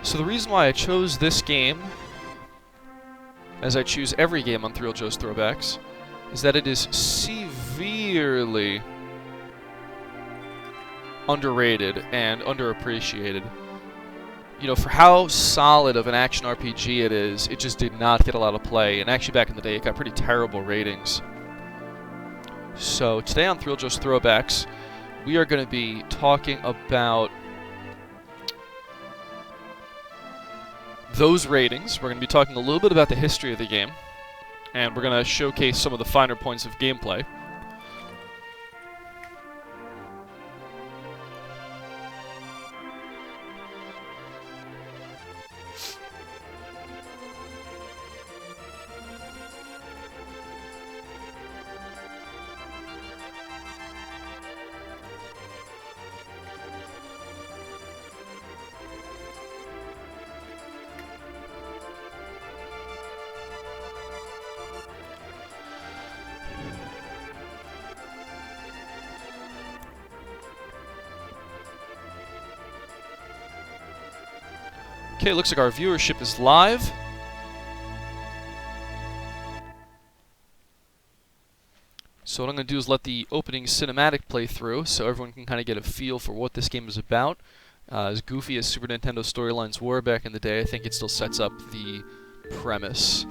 So the reason why I chose this game, as I choose every game on Thrilljo's Throwbacks, is that it is severely underrated and underappreciated. You know, for how solid of an action RPG it is, it just did not get a lot of play, and actually back in the day it got pretty terrible ratings. So today on Thrilljo's Throwbacks, we are going to be talking about those ratings. We're going to be talking a little bit about the history of the game, and we're going to showcase some of the finer points of gameplay. Okay, looks like our viewership is live. So what I'm going to do is let the opening cinematic play through so everyone can kind of get a feel for what this game is about. As goofy as Super Nintendo storylines were back in the day, I think it still sets up the premise.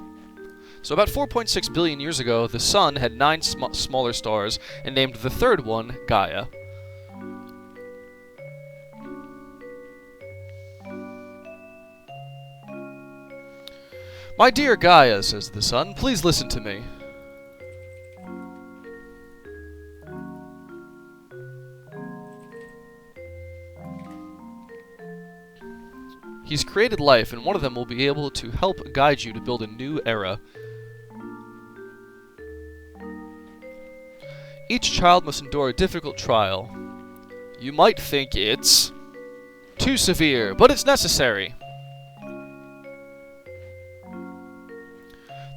So about 4.6 billion years ago, the Sun had 9 smaller stars and named the third one Gaia. My dear Gaia, says the Sun, please listen to me. He's created life, and one of them will be able to help guide you to build a new era. Each child must endure a difficult trial. You might think it's too severe, but it's necessary.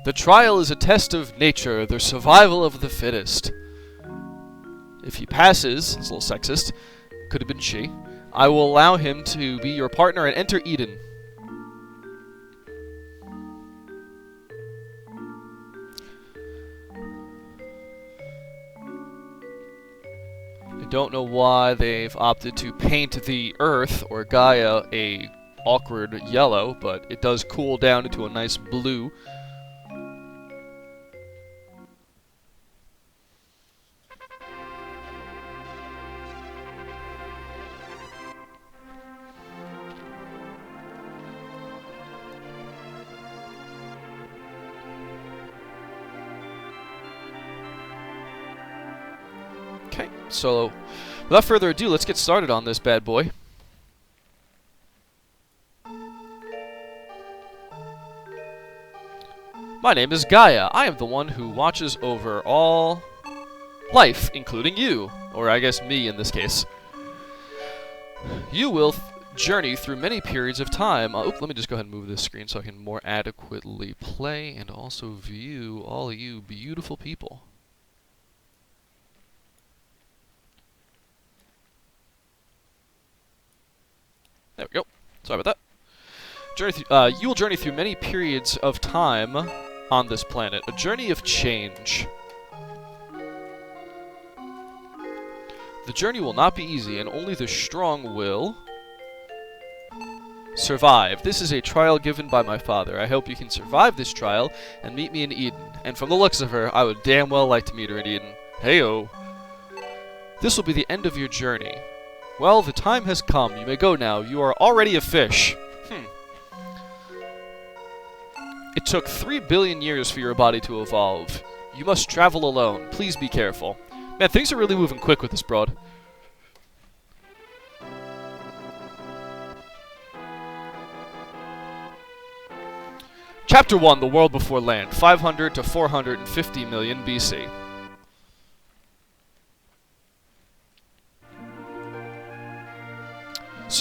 The trial is a test of nature, the survival of the fittest. If he passes, it's a little sexist, could have been she, I will allow him to be your partner and enter Eden. I don't know why they've opted to paint the Earth, or Gaia, a awkward yellow, but it does cool down into a nice blue. Okay, so without further ado, let's get started on this bad boy. My name is Gaia. I am the one who watches over all life, including you, or I guess me in this case. You will journey through many periods of time. Let me just go ahead and move this screen so I can more adequately play and also view all of you beautiful people. There we go. Sorry about that. You will journey through many periods of time on this planet. A journey of change. The journey will not be easy, and only the strong will survive. This is a trial given by my father. I hope you can survive this trial and meet me in Eden. And from the looks of her, I would damn well like to meet her in Eden. Heyo. This will be the end of your journey. Well, the time has come. You may go now. You are already a fish. It took 3 billion years for your body to evolve. You must travel alone. Please be careful. Man, things are really moving quick with this broad. Chapter 1, The World Before Land, 500 to 450 million BC.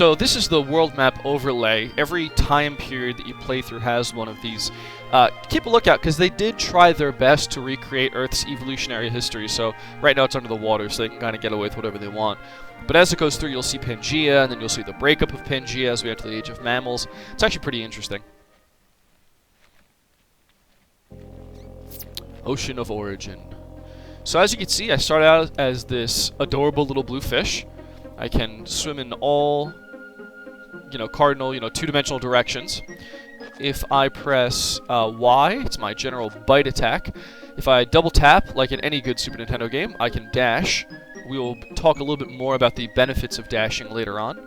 So this is the world map overlay. Every time period that you play through has one of these. Keep a lookout, because they did try their best to recreate Earth's evolutionary history. So right now it's under the water, so they can kind of get away with whatever they want. But as it goes through, you'll see Pangea, and then you'll see the breakup of Pangea as we enter the Age of Mammals. It's actually pretty interesting. Ocean of Origin. So as you can see, I start out as this adorable little blue fish. I can swim in all, cardinal, two-dimensional directions. If I press Y, it's my general bite attack. If I double tap, like in any good Super Nintendo game, I can dash. We will talk a little bit more about the benefits of dashing later on.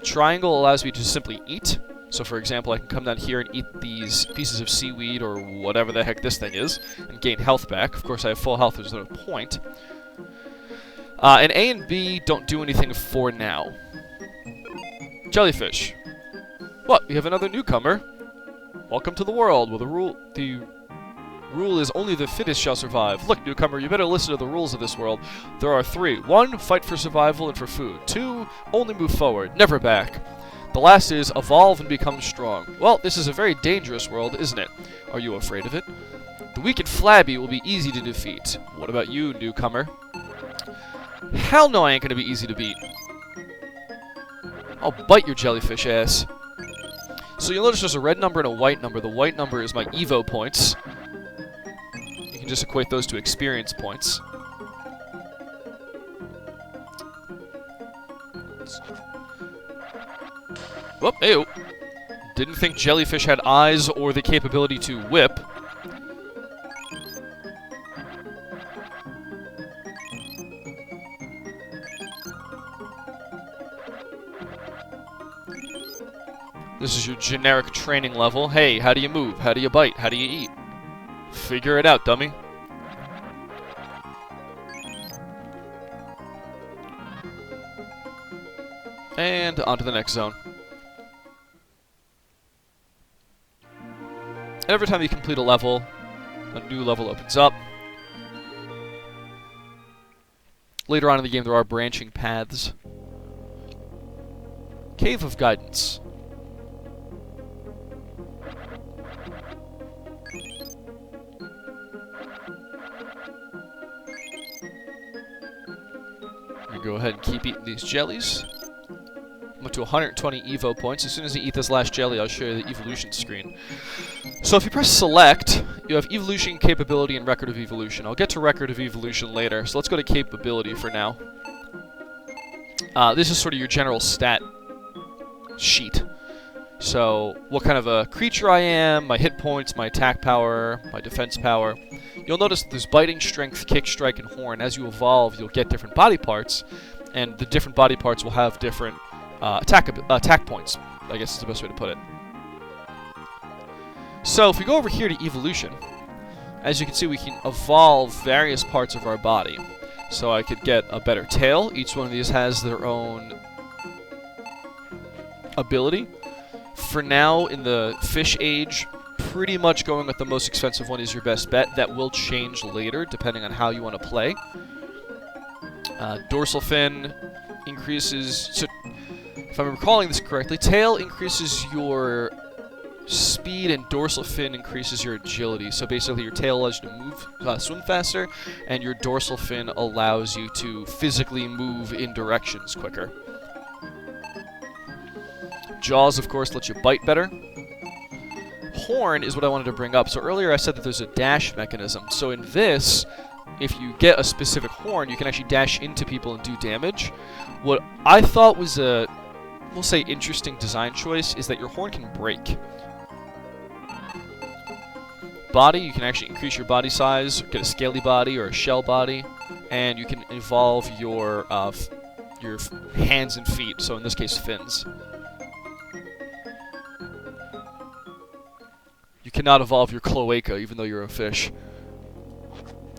Triangle allows me to simply eat. So for example, I can come down here and eat these pieces of seaweed or whatever the heck this thing is, and gain health back. Of course, I have full health, there's no point. And A and B don't do anything for now. Jellyfish. What? We have another newcomer. Welcome to the world, where the rule is only the fittest shall survive. Look, newcomer, you better listen to the rules of this world. There are 3. 1, fight for survival and for food. 2, only move forward, never back. The last is evolve and become strong. Well, this is a very dangerous world, isn't it? Are you afraid of it? The weak and flabby will be easy to defeat. What about you, newcomer? Hell no, I ain't gonna be easy to beat. I'll bite your jellyfish ass. So you'll notice there's a red number and a white number. The white number is my EVO points. You can just equate those to experience points. Whoop, ew. Didn't think jellyfish had eyes or the capability to whip. This is your generic training level. Hey, how do you move? How do you bite? How do you eat? Figure it out, dummy. And on to the next zone. Every time you complete a level, a new level opens up. Later on in the game, there are branching paths. Cave of Guidance. Go ahead and keep eating these jellies. I'm up to 120 EVO points. As soon as you eat this last jelly, I'll show you the evolution screen. So if you press select, you have evolution, capability, and record of evolution. I'll get to record of evolution later, so let's go to capability for now. This is sort of your general stat sheet. So what kind of a creature I am, my hit points, my attack power, my defense power. You'll notice that there's biting, strength, kick, strike, and horn. As you evolve, you'll get different body parts, and the different body parts will have different attack points, I guess is the best way to put it. So if we go over here to evolution, as you can see, we can evolve various parts of our body. So I could get a better tail. Each one of these has their own ability. For now, in the fish age, pretty much going with the most expensive one is your best bet. That will change later, depending on how you want to play. Dorsal fin increases... So, if I'm recalling this correctly, tail increases your speed and dorsal fin increases your agility. So basically, your tail allows you to move, swim faster, and your dorsal fin allows you to physically move in directions quicker. Jaws, of course, let you bite better. Horn is what I wanted to bring up. So earlier I said that there's a dash mechanism. So in this, if you get a specific horn, you can actually dash into people and do damage. What I thought was a, we'll say, interesting design choice is that your horn can break. Body, you can actually increase your body size, get a scaly body or a shell body, and you can evolve your hands and feet, so in this case, fins. You cannot evolve your cloaca, even though you're a fish.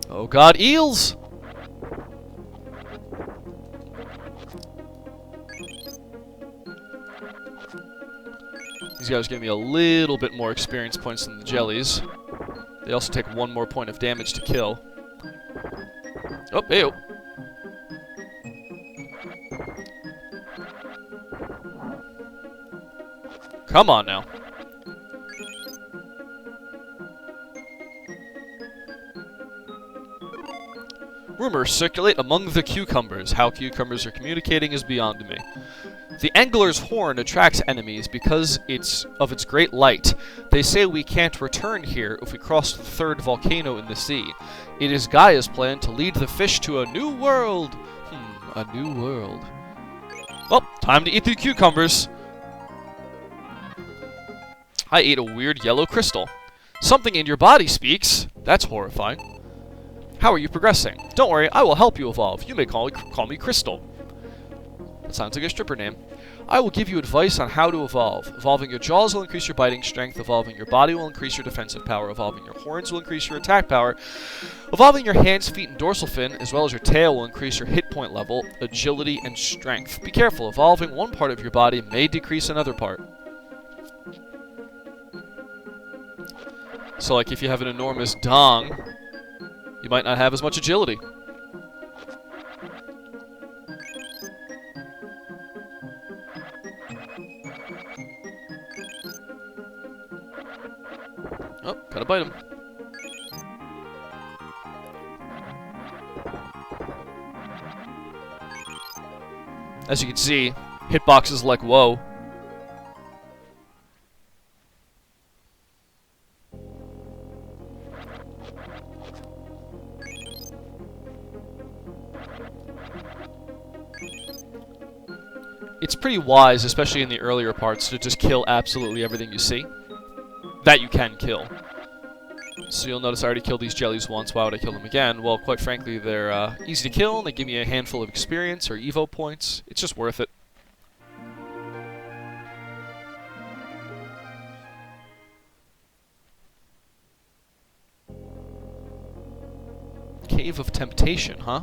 Oh god, eels! These guys give me a little bit more experience points than the jellies. They also take 1 more point of damage to kill. Oh, ew. Come on now. Rumors circulate among the cucumbers. How cucumbers are communicating is beyond me. The angler's horn attracts enemies because of its great light. They say we can't return here if we cross the third volcano in the sea. It is Gaia's plan to lead the fish to a new world. A new world. Well, time to eat the cucumbers. I ate a weird yellow crystal. Something in your body speaks. That's horrifying. How are you progressing? Don't worry, I will help you evolve. You may call me Crystal. That sounds like a stripper name. I will give you advice on how to evolve. Evolving your jaws will increase your biting strength. Evolving your body will increase your defensive power. Evolving your horns will increase your attack power. Evolving your hands, feet, and dorsal fin, as well as your tail, will increase your hit point level, agility, and strength. Be careful, evolving one part of your body may decrease another part. So, like, if you have an enormous dong, you might not have as much agility. Oh, gotta bite him. As you can see, hitboxes like whoa. It's pretty wise, especially in the earlier parts, to just kill absolutely everything you see. That you can kill. So you'll notice I already killed these jellies once. Why would I kill them again? Well, quite frankly, they're easy to kill, and they give me a handful of experience or EVO points. It's just worth it. Cave of Temptation, huh?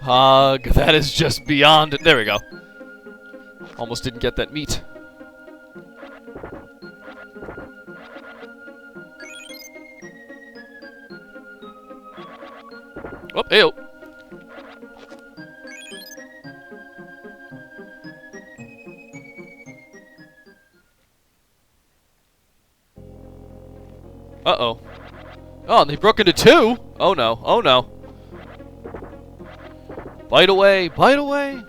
Hug, that is just beyond it. There we go. Almost didn't get that meat. Oh, hey-oh. Uh-oh. Oh, and they broke into two? Oh no, oh no. Bite away, bite away!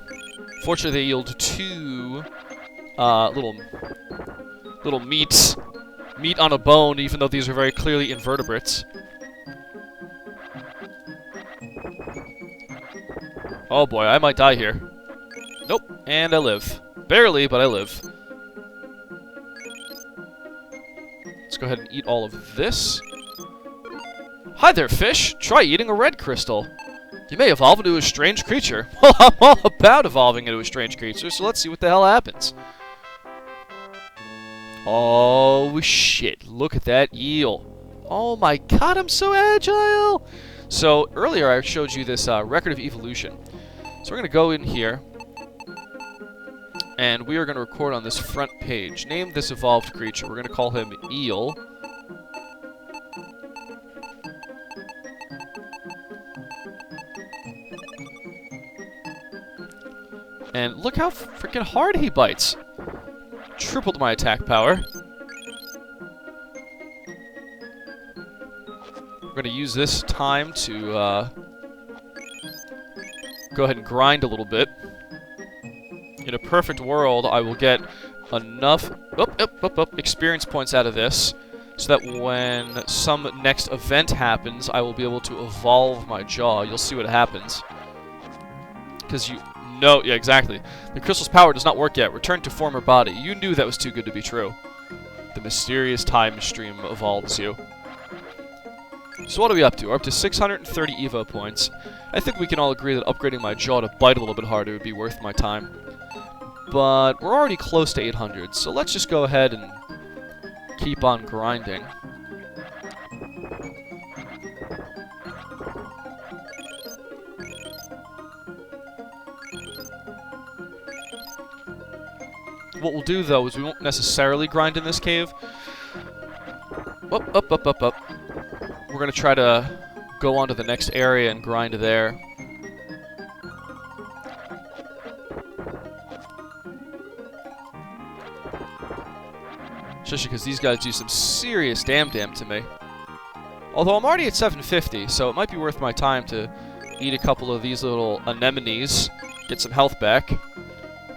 Fortunately, they yield two little meats. Meat on a bone, even though these are very clearly invertebrates. Oh boy, I might die here. Nope, and I live. Barely, but I live. Let's go ahead and eat all of this. Hi there, fish! Try eating a red crystal. You may evolve into a strange creature. Well, I'm all about evolving into a strange creature, so let's see what the hell happens. Oh, shit. Look at that eel. Oh my god, I'm so agile! So, earlier I showed you this record of evolution. So we're going to go in here, and we are going to record on this front page. Name this evolved creature. We're going to call him Eel. And look how freaking hard he bites. Tripled my attack power. We're going to use this time to go ahead and grind a little bit. In a perfect world, I will get enough experience points out of this so that when some next event happens, I will be able to evolve my jaw. You'll see what happens. Because you... No, yeah, exactly. The crystal's power does not work yet. Return to former body. You knew that was too good to be true. The mysterious time stream evolves you. So what are we up to? We're up to 630 EVO points. I think we can all agree that upgrading my jaw to bite a little bit harder would be worth my time. But we're already close to 800, so let's just go ahead and keep on grinding. what we'll do, though, is we won't necessarily grind in this cave. Up, up, up, up, up. We're going to try to go on to the next area and grind there. Especially because these guys do some serious damn to me. Although I'm already at 750, so it might be worth my time to eat a couple of these little anemones, get some health back,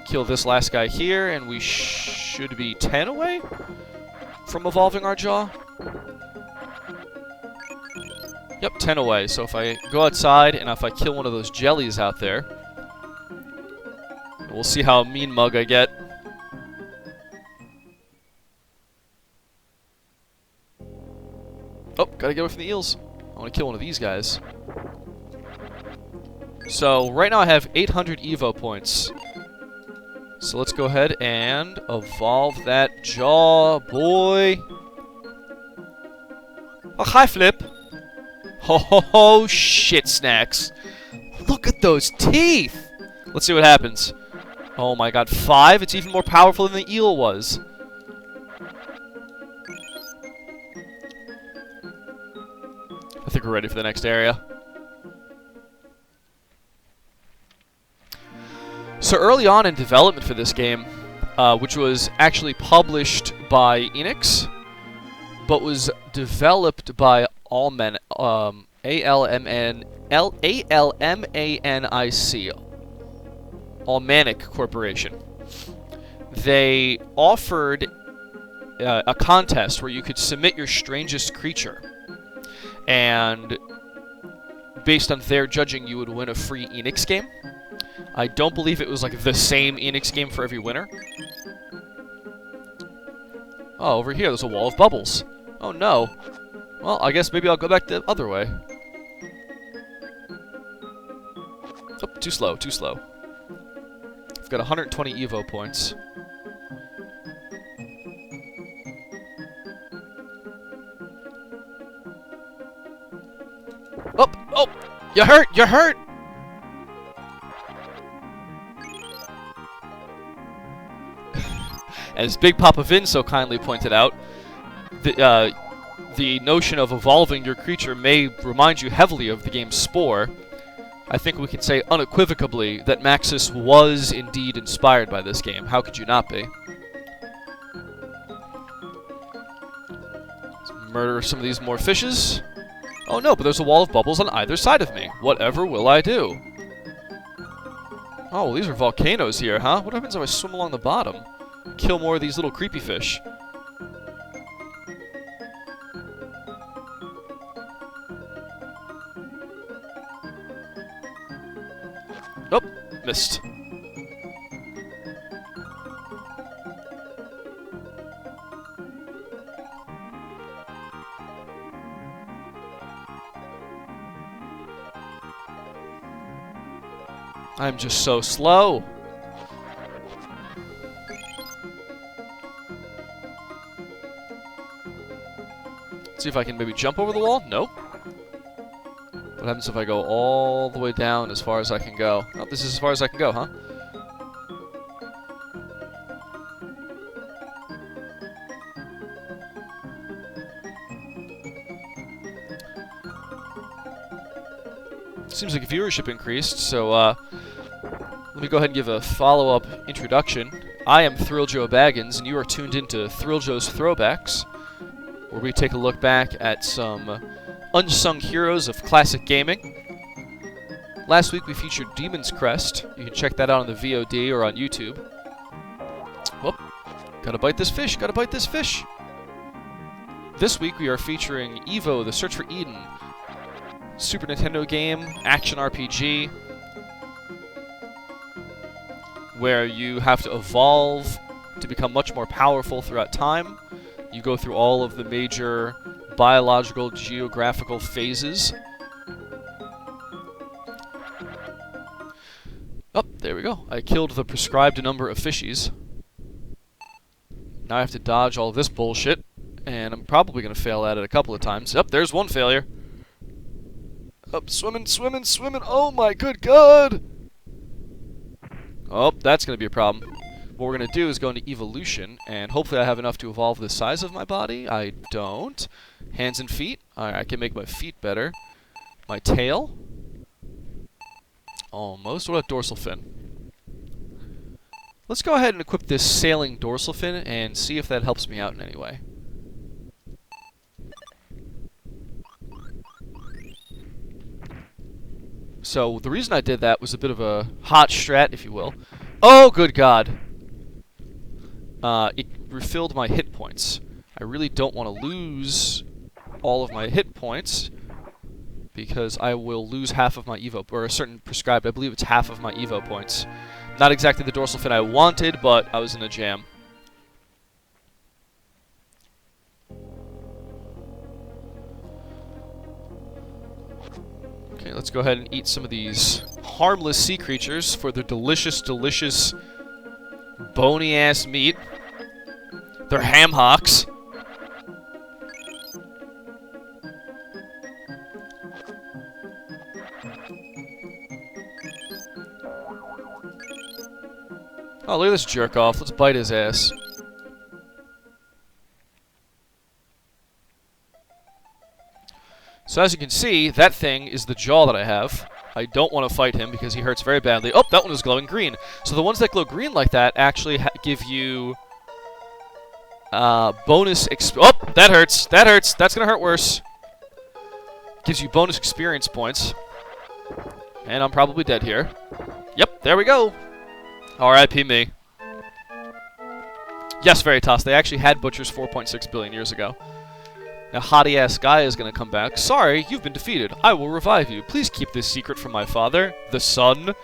kill this last guy here, and we should be 10 away from evolving our jaw. Yep, 10 away. So if I go outside and if I kill one of those jellies out there, we'll see how mean mug I get. Oh, gotta get away from the eels. I want to kill one of these guys. So, right now I have 800 EVO points. So let's go ahead and evolve that jaw, boy. A high flip. Ho ho ho, shit snacks. Look at those teeth. Let's see what happens. Oh my god, 5? It's even more powerful than the eel was. I think we're ready for the next area. So early on in development for this game, which was actually published by Enix, but was developed by Almanic, A-L-M-A-N-I-C, Almanic Corporation. They offered a contest where you could submit your strangest creature. And based on their judging, you would win a free Enix game. I don't believe it was like the same Enix game for every winner. Oh, over here, there's a wall of bubbles. Oh no. Well, I guess maybe I'll go back the other way. Oh, too slow, too slow. I've got 120 EVO points. Oh, oh, you hurt, you hurt! As Big Papa Vin so kindly pointed out, the notion of evolving your creature may remind you heavily of the game Spore. I think we can say unequivocally that Maxis was indeed inspired by this game. How could you not be? Let's murder some of these more fishes. Oh no, but there's a wall of bubbles on either side of me. Whatever will I do? Oh, well, these are volcanoes here, huh? What happens if I swim along the bottom? Kill more of these little creepy fish. Nope, missed. I'm just so slow. Let's see if I can maybe jump over the wall. Nope. What happens if I go all the way down as far as I can go? Oh, this is as far as I can go, huh? Seems like viewership increased, so let me go ahead and give a follow-up introduction. I am Thrilljo Baggins, and you are tuned into Thrilljo's Throwbacks, where we take a look back at some unsung heroes of classic gaming. Last week we featured Demon's Crest. You can check that out on the VOD or on YouTube. Whoop. Gotta bite this fish, gotta bite this fish. This week we are featuring EVO, The Search for Eden. Super Nintendo game, action RPG, where you have to evolve to become much more powerful throughout time. You go through all of the major biological, geographical phases. Oh, there we go. I killed the prescribed number of fishies. Now I have to dodge all of this bullshit, and I'm probably going to fail at it a couple of times. Yep, there's one failure. Up, swimming, swimming, swimming. Oh my good God! Oh, that's going to be a problem. what we're going to do is go into evolution, and hopefully I have enough to evolve the size of my body. I don't. Hands and feet. Alright, I can make my feet better. My tail. Almost. What about dorsal fin? Let's go ahead and equip this sailing dorsal fin and see if that helps me out in any way. So the reason I did that was a bit of a hot strat, if you will. Oh, good God. It refilled my hit points. I really don't want to lose all of my hit points because I will lose half of my EVO, or a certain prescribed, I believe it's half of my EVO points. Not exactly the dorsal fin I wanted, but I was in a jam. Okay, let's go ahead and eat some of these harmless sea creatures for their delicious, delicious bony-ass meat. They're ham hocks. Oh, look at this jerk-off. Let's bite his ass. So as you can see, that thing is the jaw that I have. I don't want to fight him because he hurts very badly. Oh, that one is glowing green. So the ones that glow green like that actually give you bonus oh, that hurts. That hurts. That's going to hurt worse. Gives you bonus experience points. And I'm probably dead here. Yep, there we go. R.I.P. me. Yes, Veritas, they actually had butchers 4.6 billion years ago. Now, hottie-ass guy is going to come back. Sorry, you've been defeated. I will revive you. Please keep this secret from my father, the sun.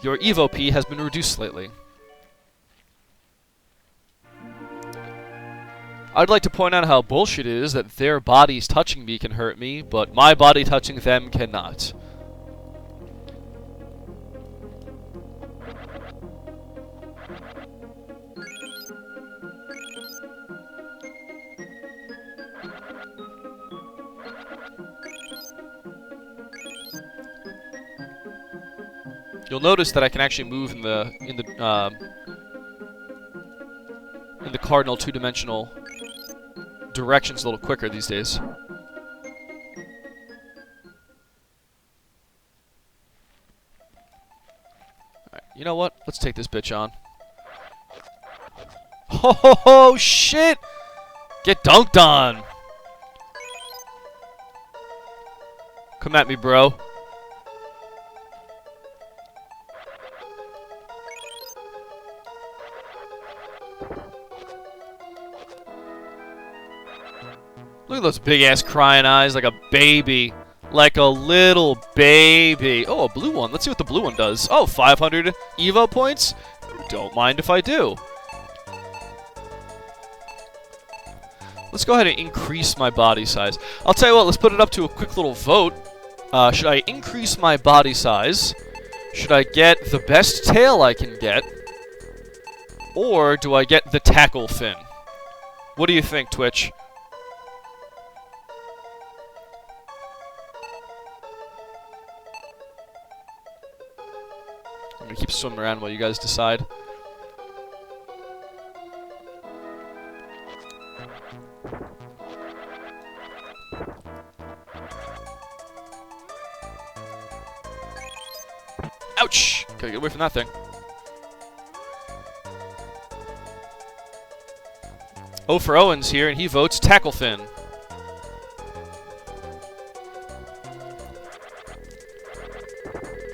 Your EVO P has been reduced slightly. I'd like to point out how bullshit it is that their bodies touching me can hurt me, but my body touching them cannot. You'll notice that I can actually move in the cardinal two-dimensional directions a little quicker these days. Alright, you know what? Let's take this bitch on. Oh, shit! Get dunked on! Come at me, bro. Look at those big-ass crying eyes like a baby. Like a little baby. Oh, a blue one. Let's see what the blue one does. Oh, 500 EVO points? Don't mind if I do. Let's go ahead and increase my body size. I'll tell you what, let's put it up to a quick little vote. Should I increase my body size? Should I get the best tail I can get? Or do I get the tackle fin? What do you think, Twitch? I'm gonna keep swimming around while you guys decide. Ouch! Gotta get away from that thing. O for Owen's here, and he votes tackle fin.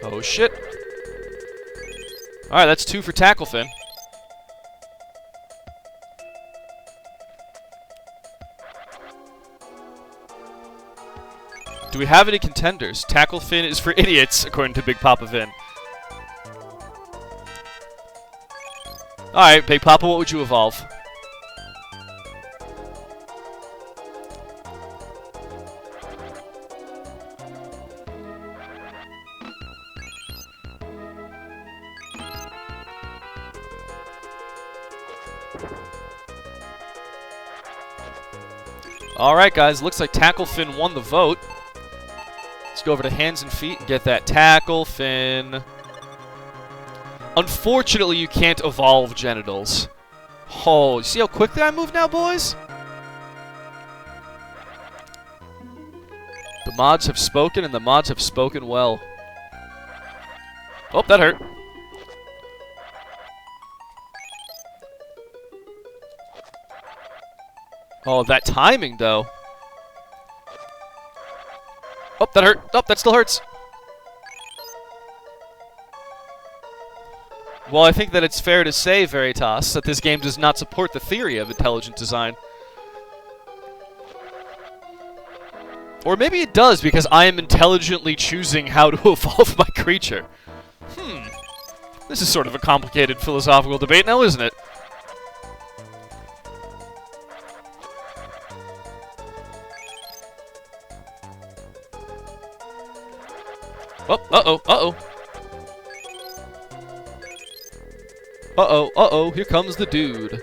Oh shit. Alright, that's 2 for tackle fin. Do we have any contenders? Tackle fin is for idiots, according to Big Papa Vin. Alright, Big Papa, what would you evolve? Alright guys, looks like tackle fin won the vote. Let's go over to hands and feet and get that tackle fin. Unfortunately, you can't evolve genitals. Oh, you see how quickly I move now, boys? The mods have spoken, and the mods have spoken well. Oh, that hurt. Oh, that timing, though. Oh, that hurt. Oh, that still hurts. Well, I think that it's fair to say, Veritas, that this game does not support the theory of intelligent design. Or maybe it does, because I am intelligently choosing how to evolve my creature. This is sort of a complicated philosophical debate now, isn't it? Oh, uh-oh, uh-oh. Uh-oh, uh-oh, here comes the dude.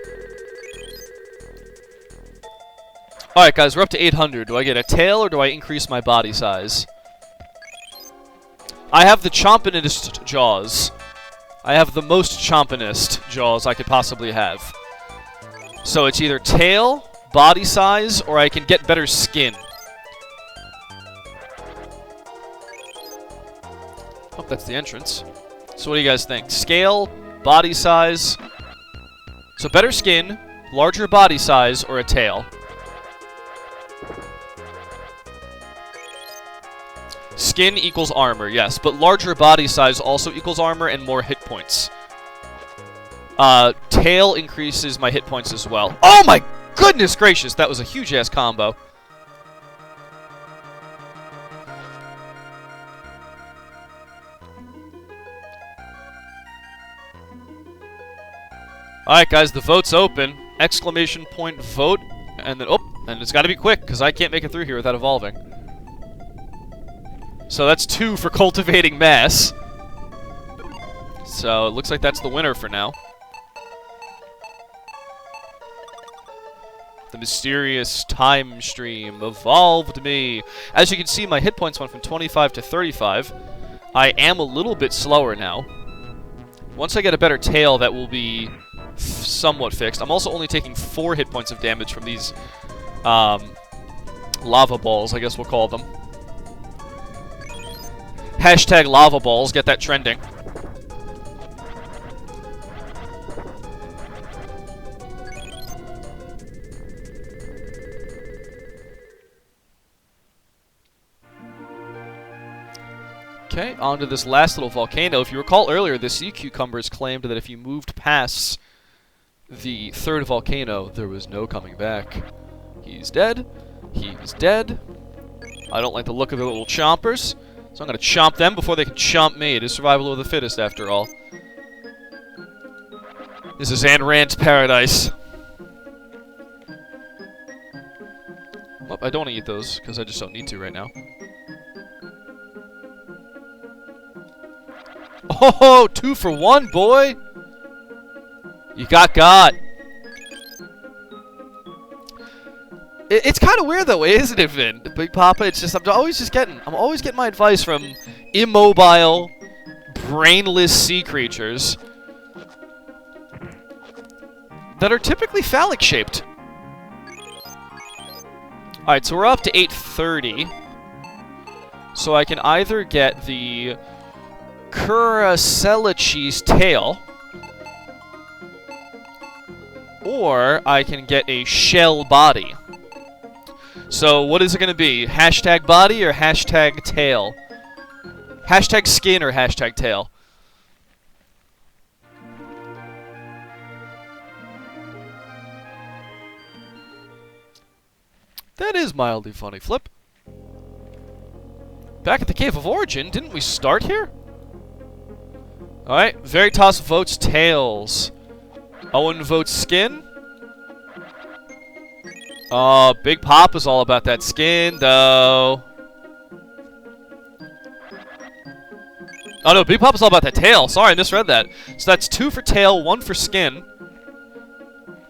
Alright, guys, we're up to 800. Do I get a tail, or do I increase my body size? I have the chompinest jaws. I have the most chompinest jaws I could possibly have. So it's either tail, body size, or I can get better skin. Oh, that's the entrance. So what do you guys think? Scale, body size. So better skin, larger body size, or a tail? Skin equals armor, yes, but larger body size also equals armor and more hit points. Tail increases my hit points as well. Oh my goodness gracious, that was a huge-ass combo. Alright guys, the vote's open. Exclamation point vote, and then, oh, and it's gotta be quick, because I can't make it through here without evolving. So that's 2 for cultivating mass. So it looks like that's the winner for now. The mysterious time stream evolved me. As you can see, my hit points went from 25 to 35. I am a little bit slower now. Once I get a better tail, that will be somewhat fixed. I'm also only taking 4 hit points of damage from these lava balls, I guess we'll call them. Hashtag lava balls, get that trending. Okay, on to this last little volcano. If you recall earlier, the sea cucumbers claimed that if you moved past the 3rd volcano, there was no coming back. He's dead. He's dead. I don't like the look of the little chompers. So I'm going to chomp them before they can chomp me. It is survival of the fittest, after all. This is Ayn Rand's paradise. Oh, I don't want to eat those, because I just don't need to right now. Oh, 2 for 1, boy! You got. It's kind of weird though, isn't it, Vin? Big Papa, it's just I'm always getting my advice from immobile, brainless sea creatures that are typically phallic shaped. Alright, so we're up to 830. So I can either get the Kuraselichi's tail, or I can get a shell body. So what is it going to be? Hashtag body or hashtag tail? Hashtag skin or hashtag tail? That is mildly funny, Flip. Back at the Cave of Origin, didn't we start here? Alright, Veritas votes tails. Owen votes skin. Big Papa's all about that skin, though. Oh no, Big Papa's all about that tail. Sorry, I misread that. So that's 2 for tail, 1 for skin.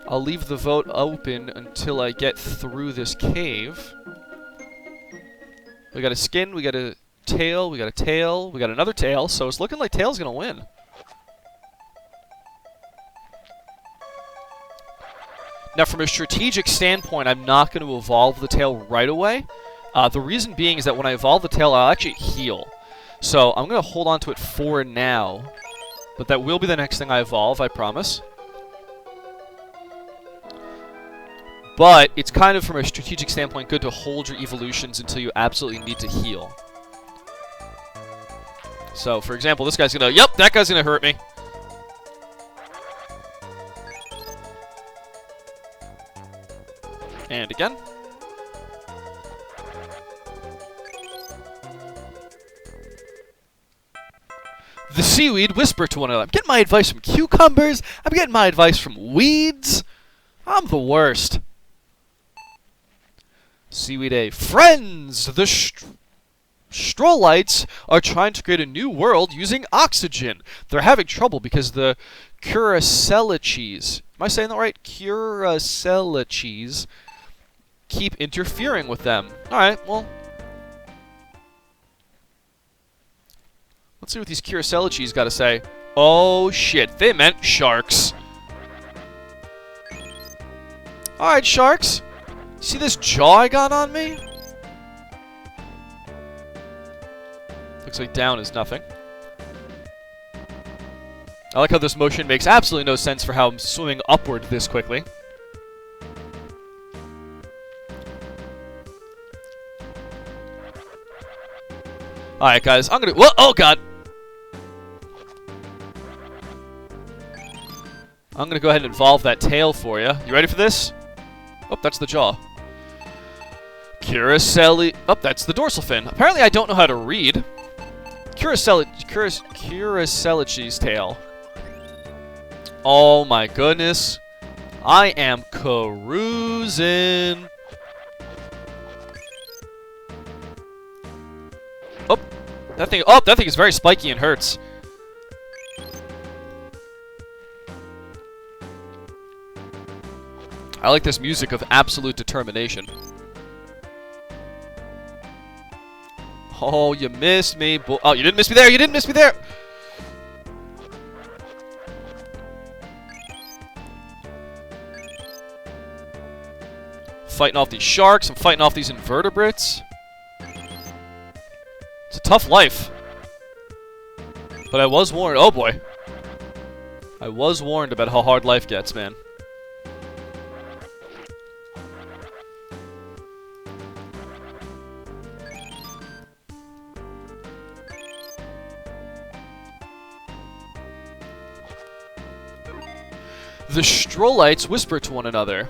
I'll leave the vote open until I get through this cave. We got a skin, we got a tail, we got a tail, we got another tail, so it's looking like tail's gonna win. Now, from a strategic standpoint, I'm not going to evolve the tail right away. The reason being is that when I evolve the tail, I'll actually heal. So I'm going to hold on to it for now. But that will be the next thing I evolve, I promise. But it's kind of, from a strategic standpoint, good to hold your evolutions until you absolutely need to heal. So, for example, this guy's going to... Yep, that guy's going to hurt me. And again. The seaweed whisper to one another. I'm getting my advice from cucumbers. I'm getting my advice from weeds. I'm the worst. Seaweed A. Friends! The Strolites are trying to create a new world using oxygen. They're having trouble because the Curaceliches, am I saying that right? Curaceliches keep interfering with them. Alright, well, let's see what these Curaceliches got to say. Oh shit, they meant sharks. Alright, sharks. See this jaw I got on me? Looks like down is nothing. I like how this motion makes absolutely no sense for how I'm swimming upward this quickly. Alright, guys, I'm gonna... Whoa, oh, God! I'm gonna go ahead and evolve that tail for you. You ready for this? Oh, that's the jaw. Curaceli... Oh, that's the dorsal fin. Apparently, I don't know how to read. Curacelichi's tail. Oh, my goodness. I am cruising. Oh, that thing is very spiky and hurts. I like this music of absolute determination. Oh, you missed me. Oh, you didn't miss me there. You didn't miss me there. Fighting off these sharks. I'm fighting off these invertebrates. It's a tough life. But I was warned. Oh, boy. I was warned about how hard life gets, man. The Strolites whisper to one another.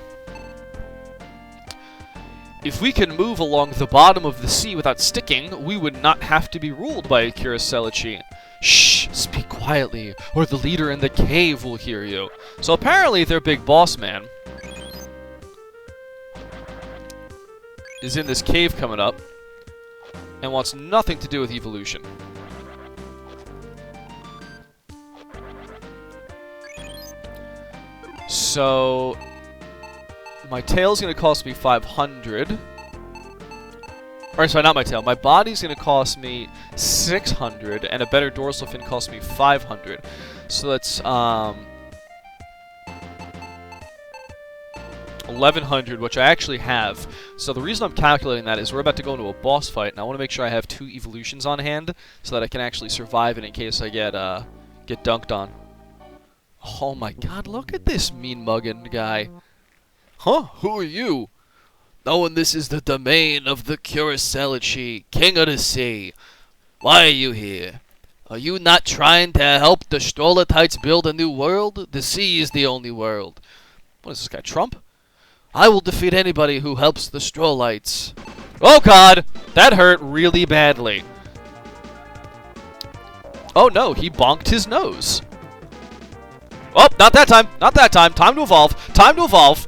If we can move along the bottom of the sea without sticking, we would not have to be ruled by a Curacelichi. Shh! Speak quietly, or the leader in the cave will hear you. So apparently their big boss man is in this cave coming up and wants nothing to do with evolution. So my tail's going to cost me 500. Or sorry, not my tail. My body's going to cost me 600, and a better dorsal fin costs me 500. So that's 1100, which I actually have. So the reason I'm calculating that is we're about to go into a boss fight, and I want to make sure I have 2 evolutions on hand so that I can actually survive it in case I get dunked on. Oh my God! Look at this mean-mugging guy. Huh? Who are you? Knowing this is the domain of the Curacelichi, king of the sea. Why are you here? Are you not trying to help the Strolitites build a new world? The sea is the only world. What is this guy, Trump? I will defeat anybody who helps the Strolites. Oh God! That hurt really badly. Oh no, he bonked his nose. Oh, not that time. Not that time. Time to evolve. Time to evolve.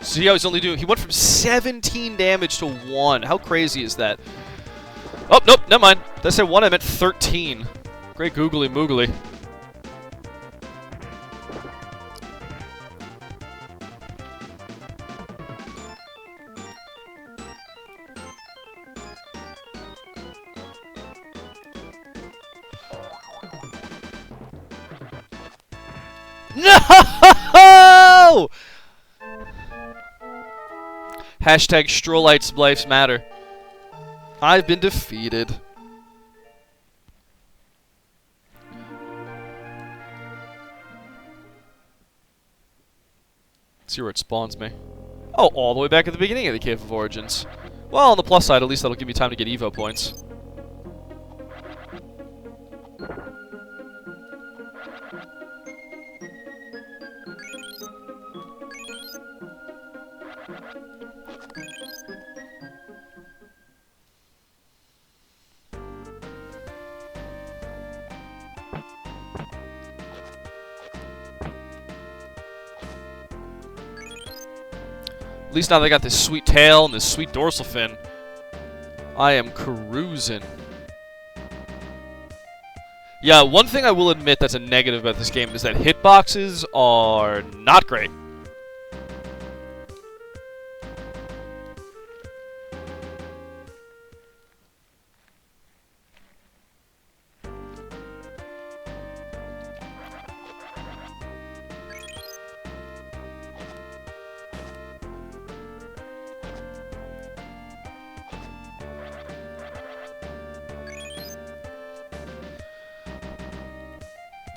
See how he's only doing... He went from 17 damage to 1. How crazy is that? Oh, nope. Never mind. Did I say 1? I meant 13. Great googly moogly. No! Hashtag Strollites lives matter. I've been defeated. Let's see where it spawns me. Oh, all the way back at the beginning of the Cave of Origins. Well, on the plus side, at least that'll give me time to get EVO points. At least now they got this sweet tail and this sweet dorsal fin. I am cruising. Yeah, one thing I will admit that's a negative about this game is that hitboxes are not great.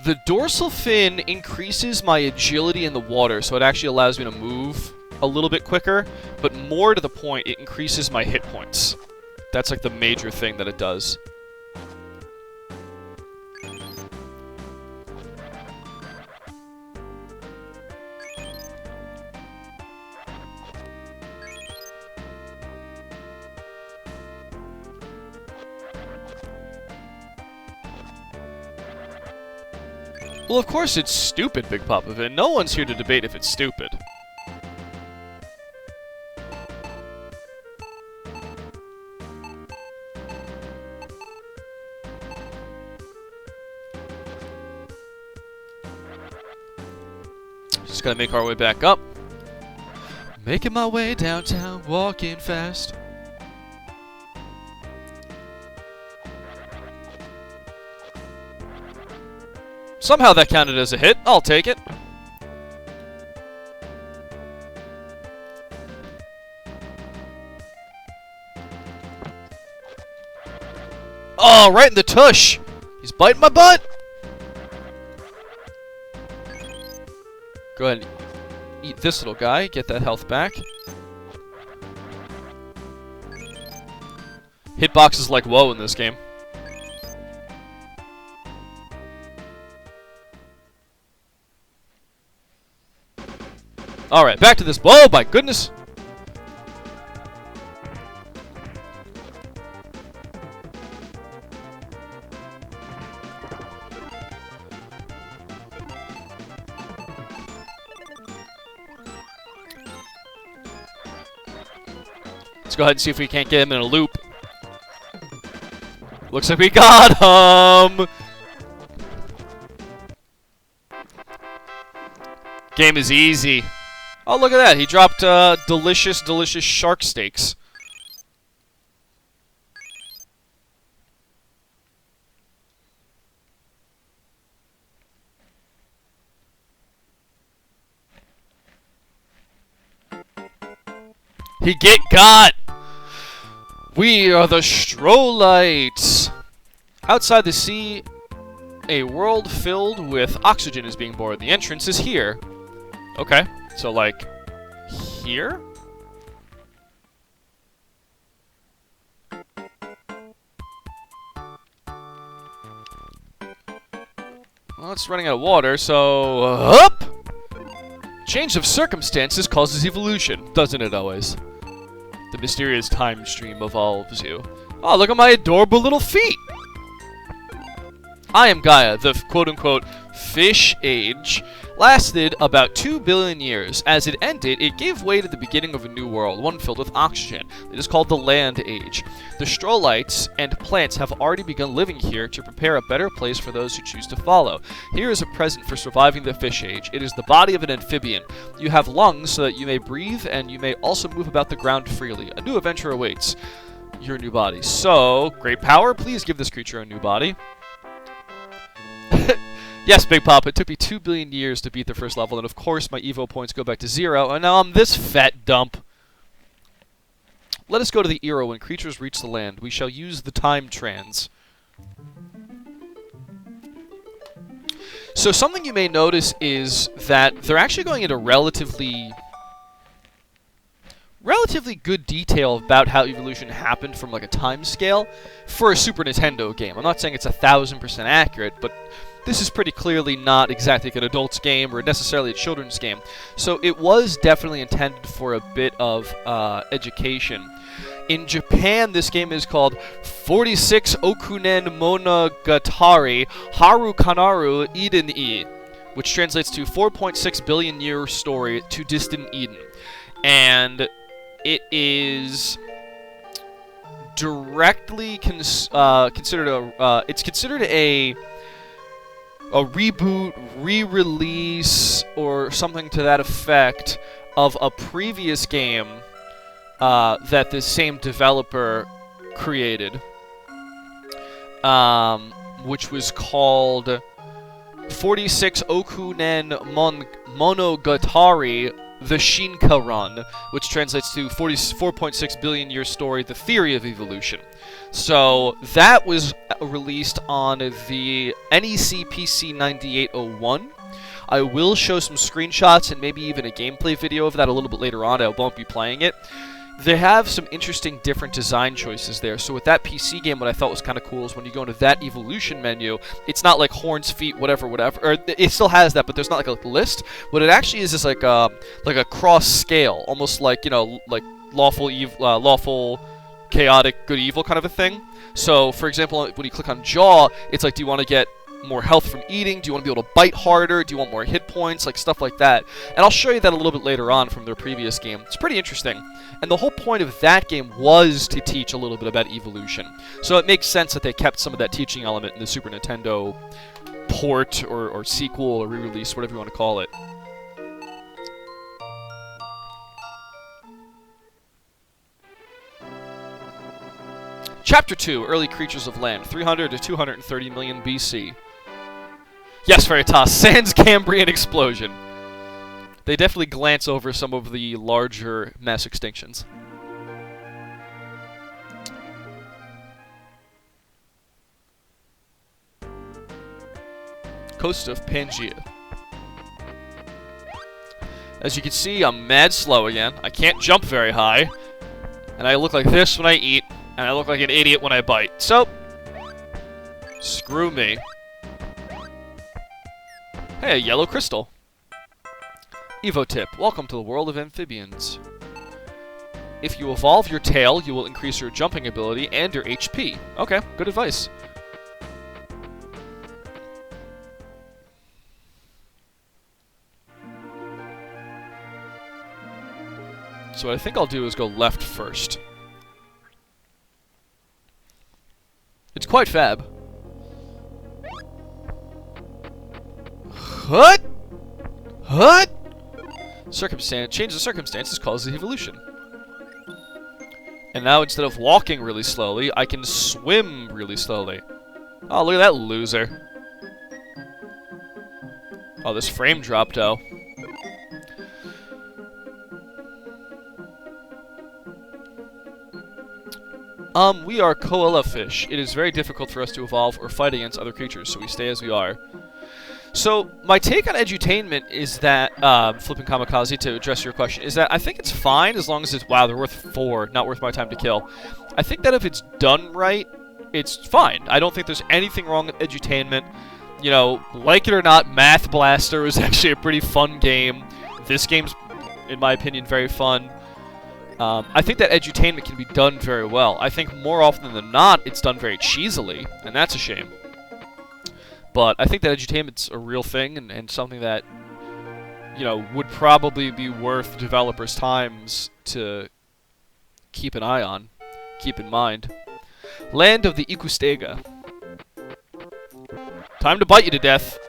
The dorsal fin increases my agility in the water, so it actually allows me to move a little bit quicker, but more to the point, it increases my hit points. That's like the major thing that it does. Well, of course it's stupid, Big Papa Vin. No one's here to debate if it's stupid. Just gotta make our way back up. Making my way downtown, walking fast. Somehow that counted as a hit. I'll take it. Oh, right in the tush. He's biting my butt. Go ahead and eat this little guy. Get that health back. Hitboxes like whoa in this game. Alright, back to this. Oh my goodness! Let's go ahead and see if we can't get him in a loop. Looks like we got him! Game is easy. Oh, look at that. He dropped delicious, delicious shark steaks. He got! We are the Strollites! Outside the sea, a world filled with oxygen is being bored. The entrance is here. Okay. So, like, here? Well, it's running out of water, so... up! Change of circumstances causes evolution, doesn't it always? The mysterious time stream evolves you. Oh, look at my adorable little feet! I am Gaia, the quote-unquote fish age. Lasted about 2 billion years. As it ended, it gave way to the beginning of a new world, one filled with oxygen. It is called the Land Age. The Strollites and plants have already begun living here to prepare a better place for those who choose to follow. Here is a present for surviving the Fish Age. It is the body of an amphibian. You have lungs so that you may breathe, and you may also move about the ground freely. A new adventure awaits your new body. So, great power, please give this creature a new body. Yes, Big Pop, it took me 2 billion years to beat the first level, and of course my EVO points go back to 0, and now I'm this fat dump. Let us go to the era when creatures reach the land. We shall use the time trans. So something you may notice is that they're actually going into relatively good detail about how evolution happened from like a time scale for a Super Nintendo game. I'm not saying it's 1000% accurate, but this is pretty clearly not exactly like an adult's game or necessarily a children's game. So it was definitely intended for a bit of education. In Japan, this game is called 46 Okunen Monogatari Haru Kanaru Eden-i, which translates to 4.6 billion year story to distant Eden. And it is directly considered a reboot, re-release, or something to that effect of a previous game that this same developer created, which was called 46 Okunen Monogatari The Shinka Run, which translates to 4.6 billion year story, The Theory of Evolution. So that was released on the NEC PC 9801. I will show some screenshots and maybe even a gameplay video of that a little bit later on. I won't be playing it. They have some interesting different design choices there. So with that PC game, what I thought was kind of cool is when you go into that evolution menu, it's not like horns, feet, whatever, or it still has that, but there's not like a list. What it actually is like a cross scale, almost like, you know, like lawful, chaotic, good, evil kind of a thing. So for example, when you click on jaw, it's like, do you want to get more health from eating? Do you want to be able to bite harder? Do you want more hit points? Like stuff like that. And I'll show you that a little bit later on from their previous game. It's pretty interesting. And the whole point of that game was to teach a little bit about evolution. So it makes sense that they kept some of that teaching element in the Super Nintendo port or sequel or re-release, whatever you want to call it. Chapter 2, Early Creatures of Land, 300 to 230 million BC. Yes, Veritas, Sans Cambrian Explosion. They definitely glance over some of the larger mass extinctions. Coast of Pangaea. As you can see, I'm mad slow again. I can't jump very high. And I look like this when I eat. And I look like an idiot when I bite. So, screw me. Hey, a yellow crystal. Evo tip. Welcome to the world of amphibians. If you evolve your tail, you will increase your jumping ability and your HP. Okay, good advice. So what I think I'll do is go left first. It's quite fab. Hut! Hut! Change the circumstances causes evolution. And now instead of walking really slowly, I can swim really slowly. Oh, look at that loser. Oh, this frame drop, though. We are koala fish. It is very difficult for us to evolve or fight against other creatures, so we stay as we are. So, my take on edutainment is that, Flipping Kamikaze, to address your question, is that I think it's fine as long as it's, wow, they're worth 4, not worth my time to kill. I think that if it's done right, it's fine. I don't think there's anything wrong with edutainment. You know, like it or not, Math Blaster is actually a pretty fun game. This game's, in my opinion, very fun. I think that edutainment can be done very well. I think more often than not, it's done very cheesily, and that's a shame. But I think that edutainment's a real thing, and something that, you know, would probably be worth developers' times to keep an eye on, keep in mind. Land of the Ikustega. Time to bite you to death.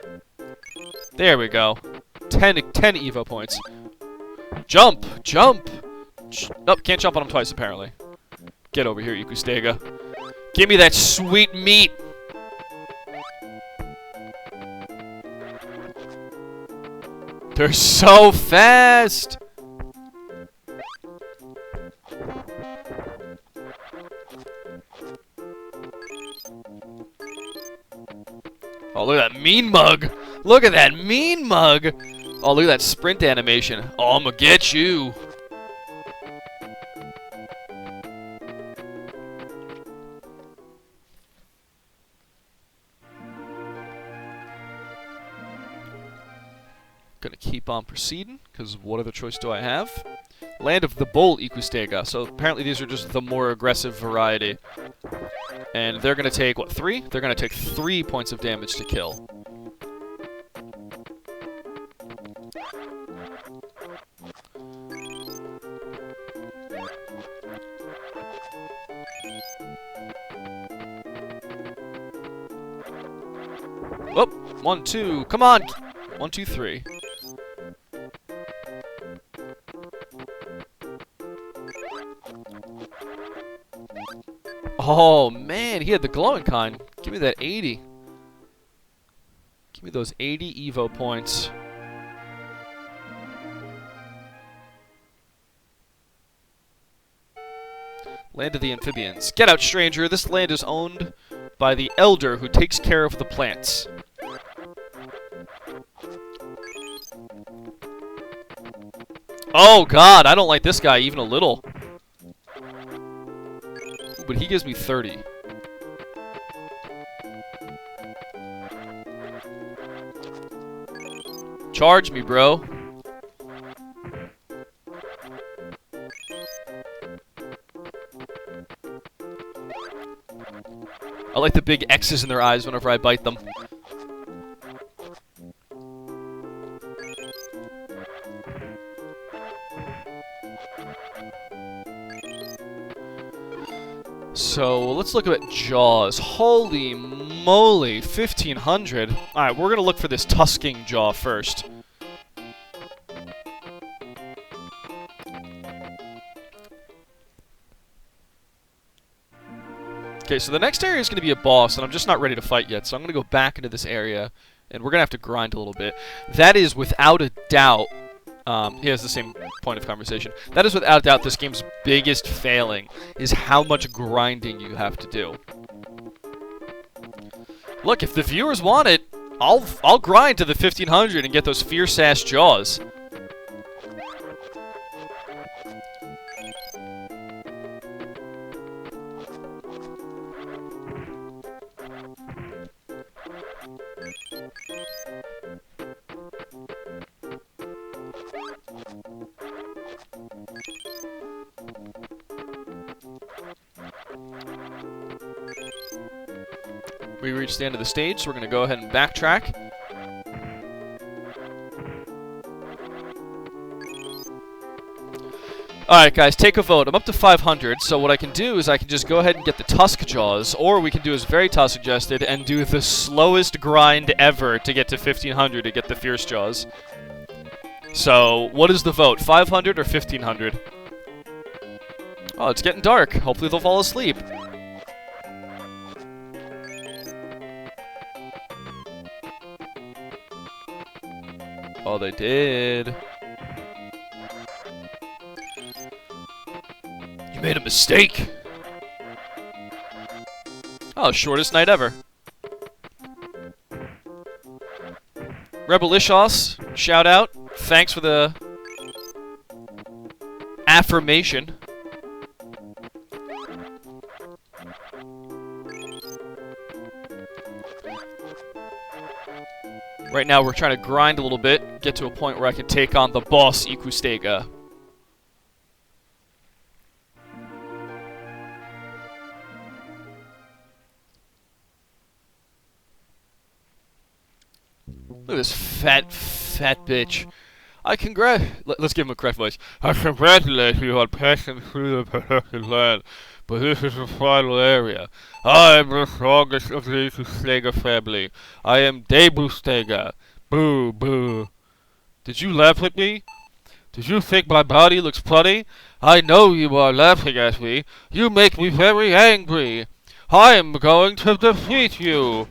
There we go. 10 EVO points. Jump! Jump! Nope, can't jump on him twice, apparently. Get over here, Ikustega. Give me that sweet meat! They're so fast! Oh, look at that mean mug! Look at that mean mug! Oh, look at that sprint animation. Oh, I'm gonna get you! Gonna keep on proceeding, because what other choice do I have? Land of the Bull Equistega. So apparently these are just the more aggressive variety. And they're gonna take, what, 3? They're gonna take 3 points of damage to kill. Oh, 1, 2, come on! 1, 2, 3. Oh, man, he had the glowing kind. Give me that 80. Give me those 80 EVO points. Land of the Amphibians. Get out, stranger. This land is owned by the Elder who takes care of the plants. Oh, God, I don't like this guy even a little. But he gives me 30. Charge me, bro. I like the big X's in their eyes whenever I bite them. So, let's look at Jaws. Holy moly, 1,500. Alright, we're gonna look for this tusking jaw first. Okay, so the next area is going to be a boss, and I'm just not ready to fight yet, so I'm going to go back into this area, and we're going to have to grind a little bit. That is, without a doubt, he has the same point of conversation. That is, without a doubt, this game's biggest failing, is how much grinding you have to do. Look, if the viewers want it, I'll grind to the 1,500 and get those fierce-ass jaws. We reached the end of the stage, so we're going to go ahead and backtrack. Alright guys, take a vote. I'm up to 500, so what I can do is I can just go ahead and get the Tusk Jaws, or we can do as Veritas suggested and do the slowest grind ever to get to 1,500 to get the Fierce Jaws. So, what is the vote? 500 or 1,500? Oh, it's getting dark. Hopefully they'll fall asleep. Oh, they did. You made a mistake. Oh, shortest night ever. Rebelishos, shout out. Thanks for the affirmation. Right now we're trying to grind a little bit, get to a point where I can take on the boss Equistega. Look at this fat bitch. Let's give him a correct voice. I congratulate you on passing through the protected land, but this is the final area. I am the strongest of the Equistega family. I am Debustega. Boo, boo. Did you laugh at me? Did you think my body looks funny? I know you are laughing at me. You make me very angry. I am going to defeat you.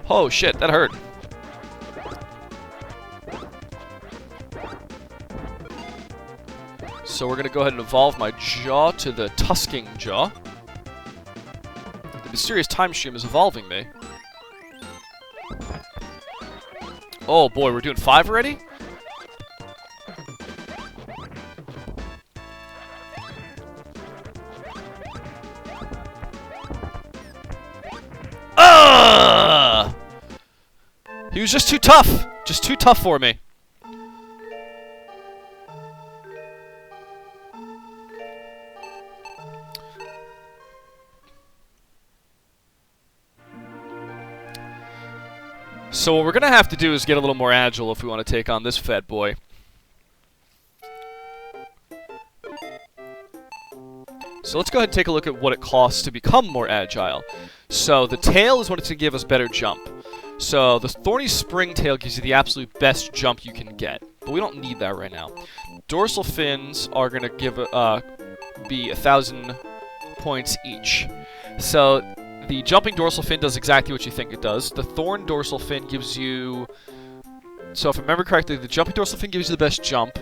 Oh shit, that hurt. So we're going to go ahead and evolve my jaw to the tusking jaw. The mysterious time stream is evolving me. Oh boy, we're doing 5 already? He was just too tough. Just too tough for me. So what we're going to have to do is get a little more agile if we want to take on this fat boy. So let's go ahead and take a look at what it costs to become more agile. So the tail is what it's going to give us better jump. So the Thorny Springtail gives you the absolute best jump you can get. But we don't need that right now. Dorsal Fins are going to give be 1,000 points each. So the jumping dorsal fin does exactly what you think it does. The thorn dorsal fin gives you... So if I remember correctly, the jumping dorsal fin gives you the best jump.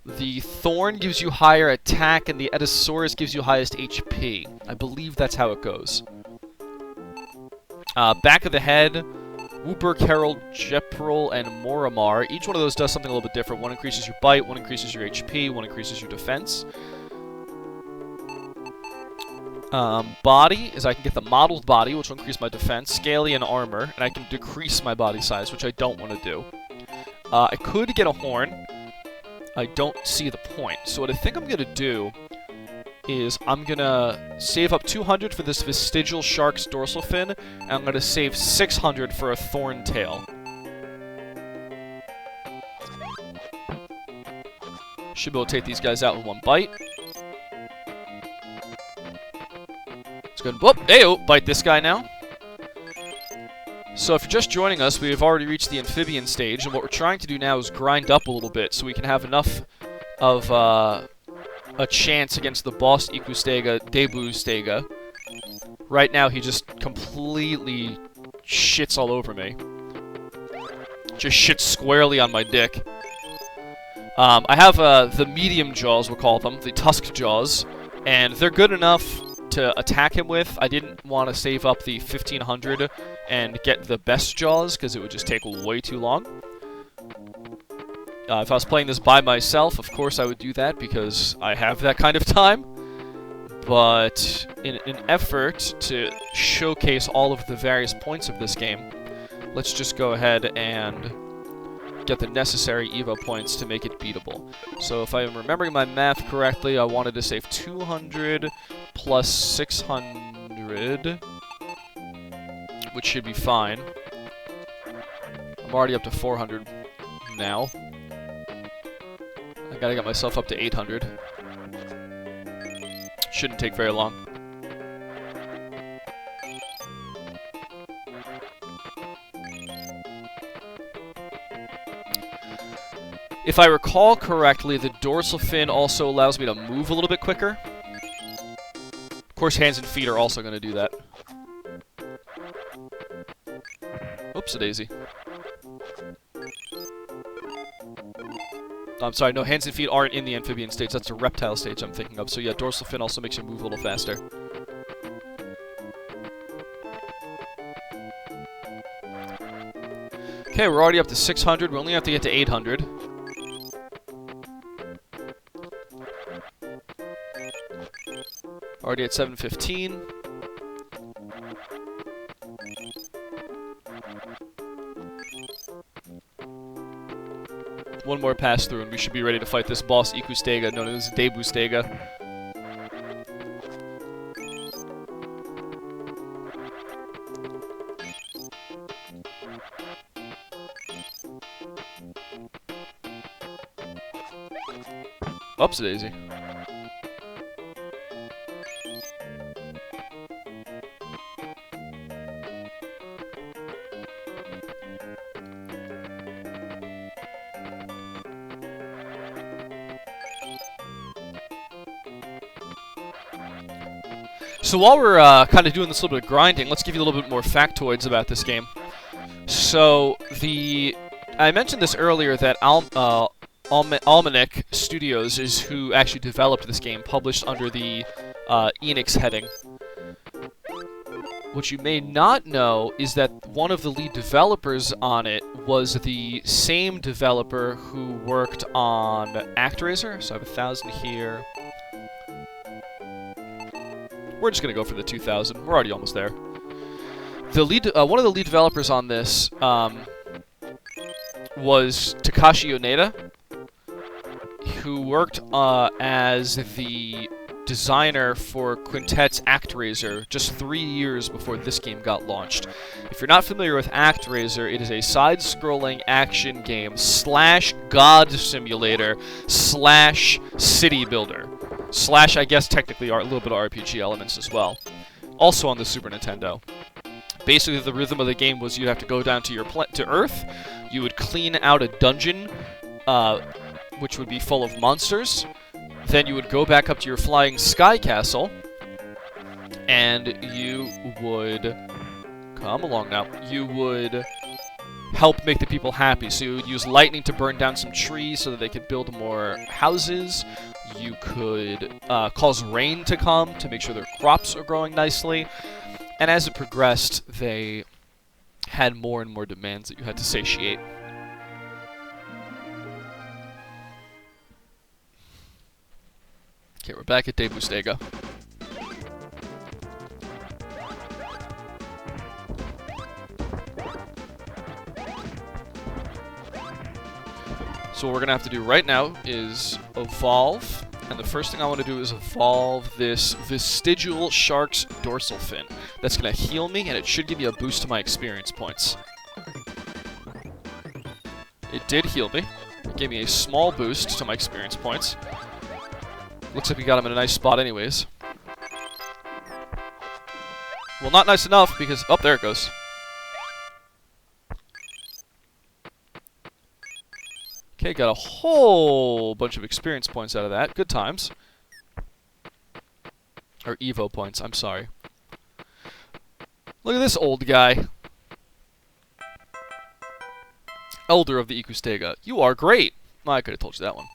The thorn gives you higher attack, and the Eddisaurus gives you highest HP. I believe that's how it goes. Back of the head, Whooper, Carol, Jepril, and Moramar. Each one of those does something a little bit different. One increases your bite, one increases your HP, one increases your defense. Body is I can get the modeled body, which will increase my defense, scaly, and armor, and I can decrease my body size, which I don't want to do. I could get a horn. I don't see the point. So what I think I'm going to do is I'm going to save up 200 for this vestigial shark's dorsal fin, and I'm going to save 600 for a thorn tail. Should be able to take these guys out with one bite. Let's go ahead and whoop, ayo, bite this guy now. So if you're just joining us, we've already reached the amphibian stage, and what we're trying to do now is grind up a little bit so we can have enough of a chance against the boss Equustega, Debustega. Right now, he just completely shits all over me. Just shits squarely on my dick. I have the medium jaws, we'll call them, the tusk jaws, and they're good enough to attack him with. I didn't want to save up the 1500 and get the best jaws, because it would just take way too long. If I was playing this by myself, of course I would do that, because I have that kind of time. But in an effort to showcase all of the various points of this game, let's just go ahead and get the necessary EVO points to make it beatable. So if I'm remembering my math correctly, I wanted to save 200 plus 600, which should be fine. I'm already up to 400 now. I gotta get myself up to 800. Shouldn't take very long. If I recall correctly, the dorsal fin also allows me to move a little bit quicker. Of course, hands and feet are also going to do that. Oops-a-daisy. I'm sorry, no, hands and feet aren't in the amphibian stage. That's the reptile stage I'm thinking of. So yeah, dorsal fin also makes you move a little faster. Okay, we're already up to 600. We only have to get to 800. Already at 715. One more pass through and we should be ready to fight this boss Equustega, known as Debustega. Oops-a-daisy. So while we're kind of doing this little bit of grinding, let's give you a little bit more factoids about this game. So I mentioned this earlier that Almanac Studios is who actually developed this game, published under the Enix heading. What you may not know is that one of the lead developers on it was the same developer who worked on ActRaiser. So I have 1,000 here. We're just going to go for the 2,000. We're already almost there. The lead, one of the lead developers on this was Takashi Yoneda, who worked as the designer for Quintet's ActRaiser just 3 years before this game got launched. If you're not familiar with ActRaiser, it is a side-scrolling action game / god simulator / city builder / I guess technically a little bit of RPG elements as well. Also on the Super Nintendo. Basically, the rhythm of the game was you'd have to go down to to Earth, you would clean out a dungeon, which would be full of monsters. Then you would go back up to your flying sky castle, and you would... Come along now. You would help make the people happy. So you would use lightning to burn down some trees so that they could build more houses. You could cause rain to come to make sure their crops are growing nicely. And as it progressed, they had more and more demands that you had to satiate. Okay, we're back at De Bustega. So what we're going to have to do right now is evolve. And the first thing I want to do is evolve this vestigial shark's dorsal fin. That's going to heal me, and it should give me a boost to my experience points. It did heal me. It gave me a small boost to my experience points. Looks like we got him in a nice spot anyways. Well, not nice enough because... Oh, there it goes. Okay, got a whole bunch of experience points out of that. Good times. Or EVO points, I'm sorry. Look at this old guy. Elder of the Ikustega. You are great. Well, I could have told you that one.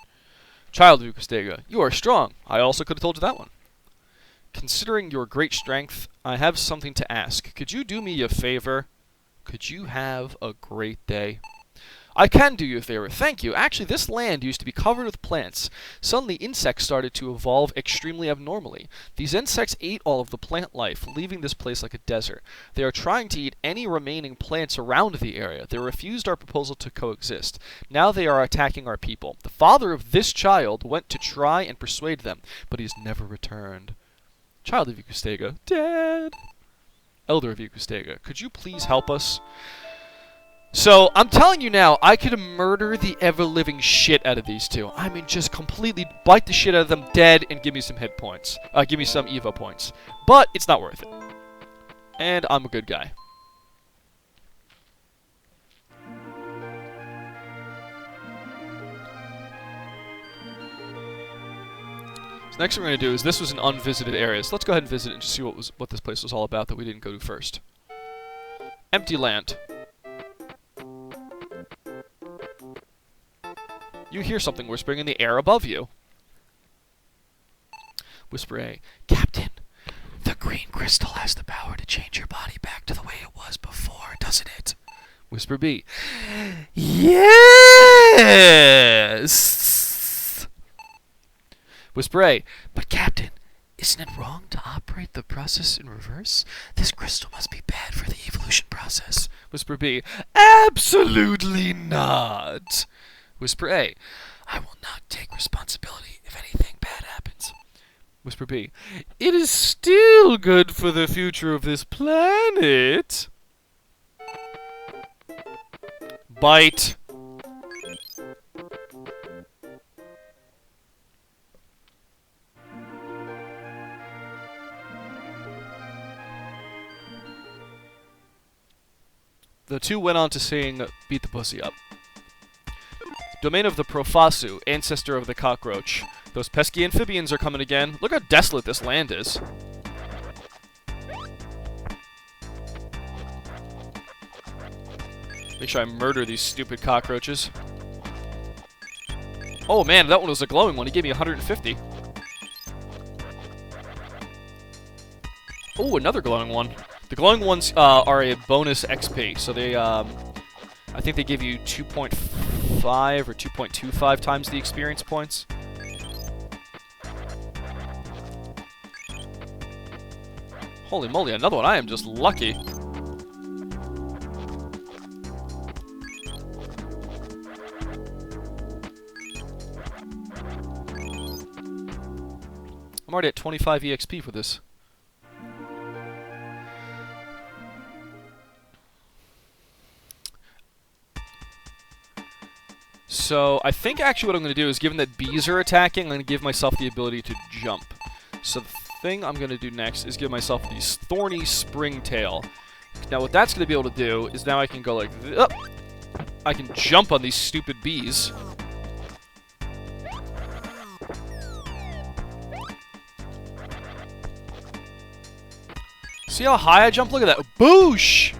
Child of Ikustega. You are strong. I also could have told you that one. Considering your great strength, I have something to ask. Could you do me a favor? Could you have a great day? I can do you a favor. Thank you. Actually, this land used to be covered with plants. Suddenly, insects started to evolve extremely abnormally. These insects ate all of the plant life, leaving this place like a desert. They are trying to eat any remaining plants around the area. They refused our proposal to coexist. Now they are attacking our people. The father of this child went to try and persuade them, but he has never returned. Child of Ikustega. Dead. Elder of Ikustega. Could you please help us? So, I'm telling you now, I could murder the ever-living shit out of these two. I mean, just completely bite the shit out of them dead and give me some hit points. Give me some EVO points. But, it's not worth it. And I'm a good guy. So next thing we're going to do is, this was an unvisited area. So let's go ahead and visit it and just see what this place was all about that we didn't go to first. Empty land. You hear something whispering in the air above you. Whisper A. Captain, the green crystal has the power to change your body back to the way it was before, doesn't it? Whisper B. Yes! Whisper A. But Captain, isn't it wrong to operate the process in reverse? This crystal must be bad for the evolution process. Whisper B. Absolutely not! Whisper A. I will not take responsibility if anything bad happens. Whisper B. It is still good for the future of this planet. Bite. The two went on to sing Beat the Pussy Up. Domain of the Profasu, ancestor of the cockroach. Those pesky amphibians are coming again. Look how desolate this land is. Make sure I murder these stupid cockroaches. Oh man, that one was a glowing one. He gave me 150. Oh, another glowing one. The glowing ones are a bonus XP, so they, I think they give you 2.5 or 2.25 times the experience points. Holy moly, another one. I am just lucky. I'm already at 25 EXP for this. So, I think actually what I'm going to do is, given that bees are attacking, I'm going to give myself the ability to jump. So the thing I'm going to do next is give myself the thorny springtail. Now what that's going to be able to do is now I can go like I can jump on these stupid bees. See how high I jump? Look at that. Boosh!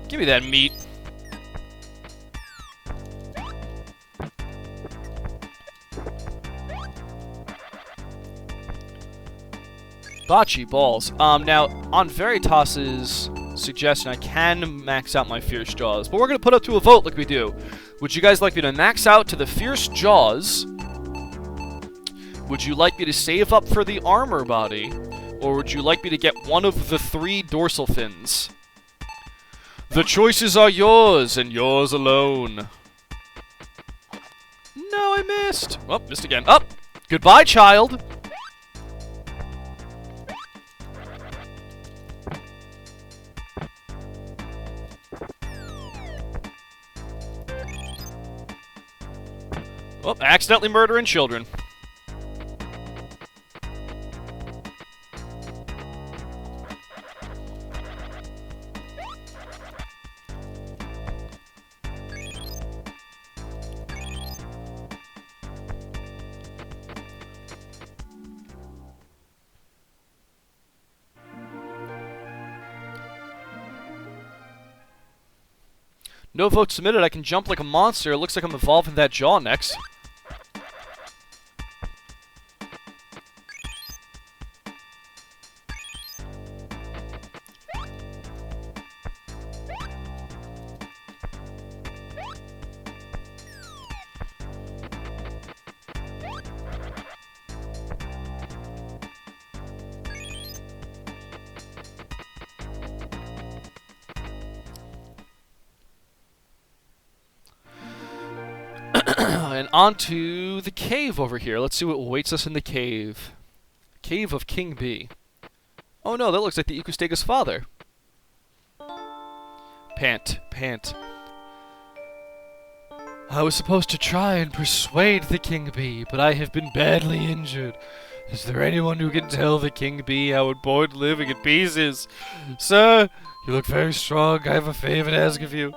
Give me that meat. Bocce balls. Now, on Veritas's suggestion, I can max out my Fierce Jaws, but we're going to put up to a vote like we do. Would you guys like me to max out to the Fierce Jaws? Would you like me to save up for the armor body? Or would you like me to get one of the 3 dorsal fins? The choices are yours, and yours alone. No, I missed. Oh, missed again. Up! Goodbye, child! Oh, accidentally murdering children. No vote submitted. I can jump like a monster. It looks like I'm evolving that jaw next. And on to the cave over here. Let's see what awaits us in the cave. Cave of King Bee. Oh no, that looks like the Ikustega's father. Pant, pant. I was supposed to try and persuade the King Bee, but I have been badly injured. Is there anyone who can tell the King Bee how important living in peace is? Sir, you look very strong. I have a favor to ask of you.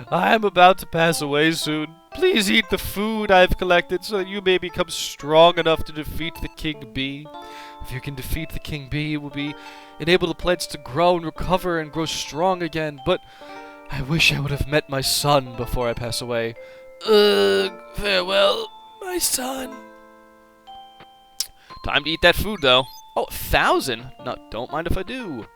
I am about to pass away soon. Please eat the food I've collected so that you may become strong enough to defeat the King Bee. If you can defeat the King Bee, you will be enable the plants to grow and recover and grow strong again. But I wish I would have met my son before I pass away. Farewell, my son. Time to eat that food, though. Oh, 1,000? No, don't mind if I do.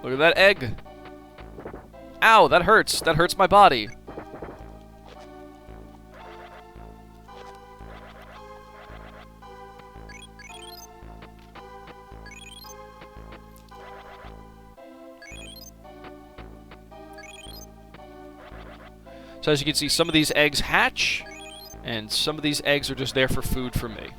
Look at that egg. Ow, that hurts. That hurts my body. So as you can see, some of these eggs hatch, and some of these eggs are just there for food for me.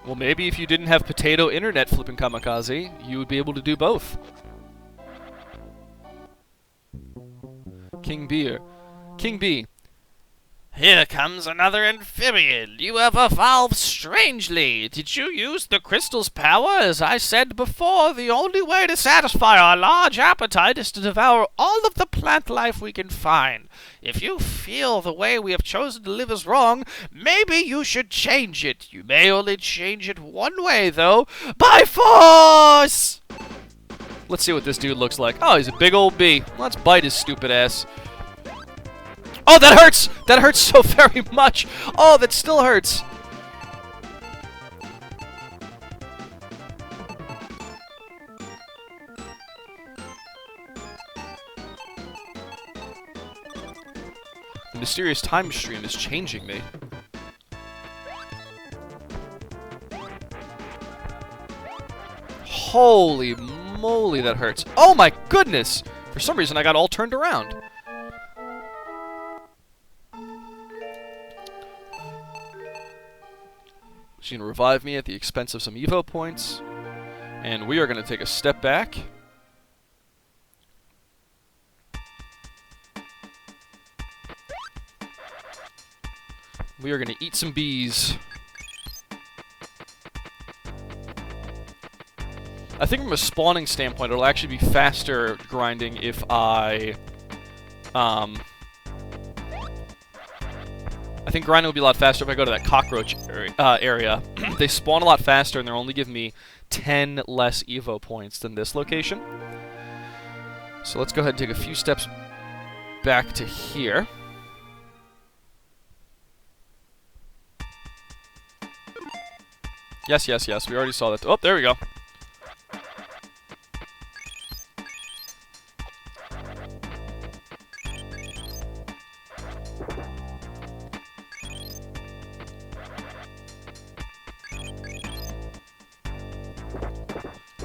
Well, maybe if you didn't have potato internet, Flippin' Kamikaze, you would be able to do both. King Bee. Here comes another amphibian. You have evolved strangely. Did you use the crystal's power? As I said before, the only way to satisfy our large appetite is to devour all of the plant life we can find. If you feel the way we have chosen to live is wrong, maybe you should change it. You may only change it one way, though. By force! Let's see what this dude looks like. Oh, he's a big old bee. Let's bite his stupid ass. Oh, that hurts! That hurts so very much! Oh, that still hurts! The mysterious time stream is changing me. Holy moly, that hurts. Oh my goodness! For some reason, I got all turned around. She's going to revive me at the expense of some EVO points. And we are going to take a step back. We are going to eat some bees. I think from a spawning standpoint, it'll actually be faster grinding if I think grinding will be a lot faster if I go to that cockroach area. They spawn a lot faster, and they're only giving me 10 less EVO points than this location. So let's go ahead and take a few steps back to here. Yes, yes, yes. We already saw that. Oh, there we go.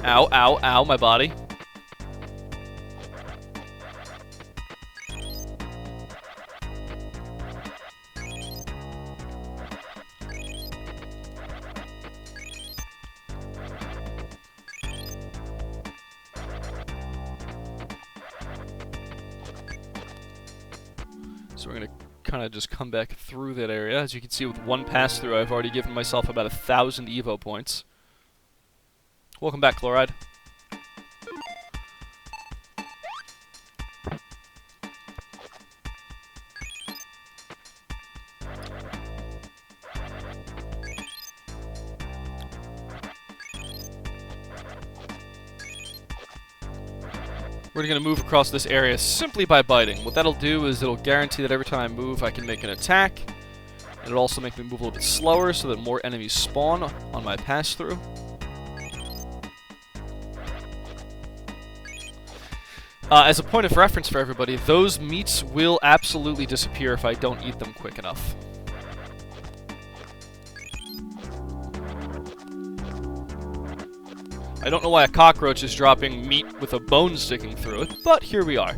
Ow, ow, ow, my body. So we're going to kind of just come back through that area. As you can see, with one pass through, I've already given myself about 1,000 EVO points. Welcome back, Chloride. We're going to move across this area simply by biting. What that'll do is it'll guarantee that every time I move, I can make an attack. It'll also make me move a little bit slower so that more enemies spawn on my pass-through. As a point of reference for everybody, those meats will absolutely disappear if I don't eat them quick enough. I don't know why a cockroach is dropping meat with a bone sticking through it, but here we are.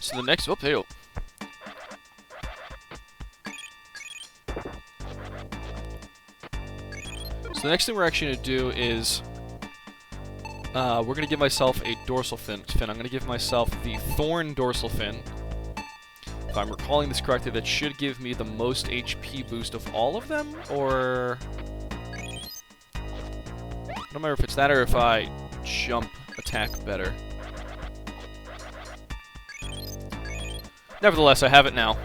So the next, oh, there you go. So the next thing we're actually going to do is, we're going to give myself a dorsal fin. I'm going to give myself the thorn dorsal fin. If I'm recalling this correctly, that should give me the most HP boost of all of them, or I don't remember if it's that or if I jump attack better. Nevertheless, I have it now.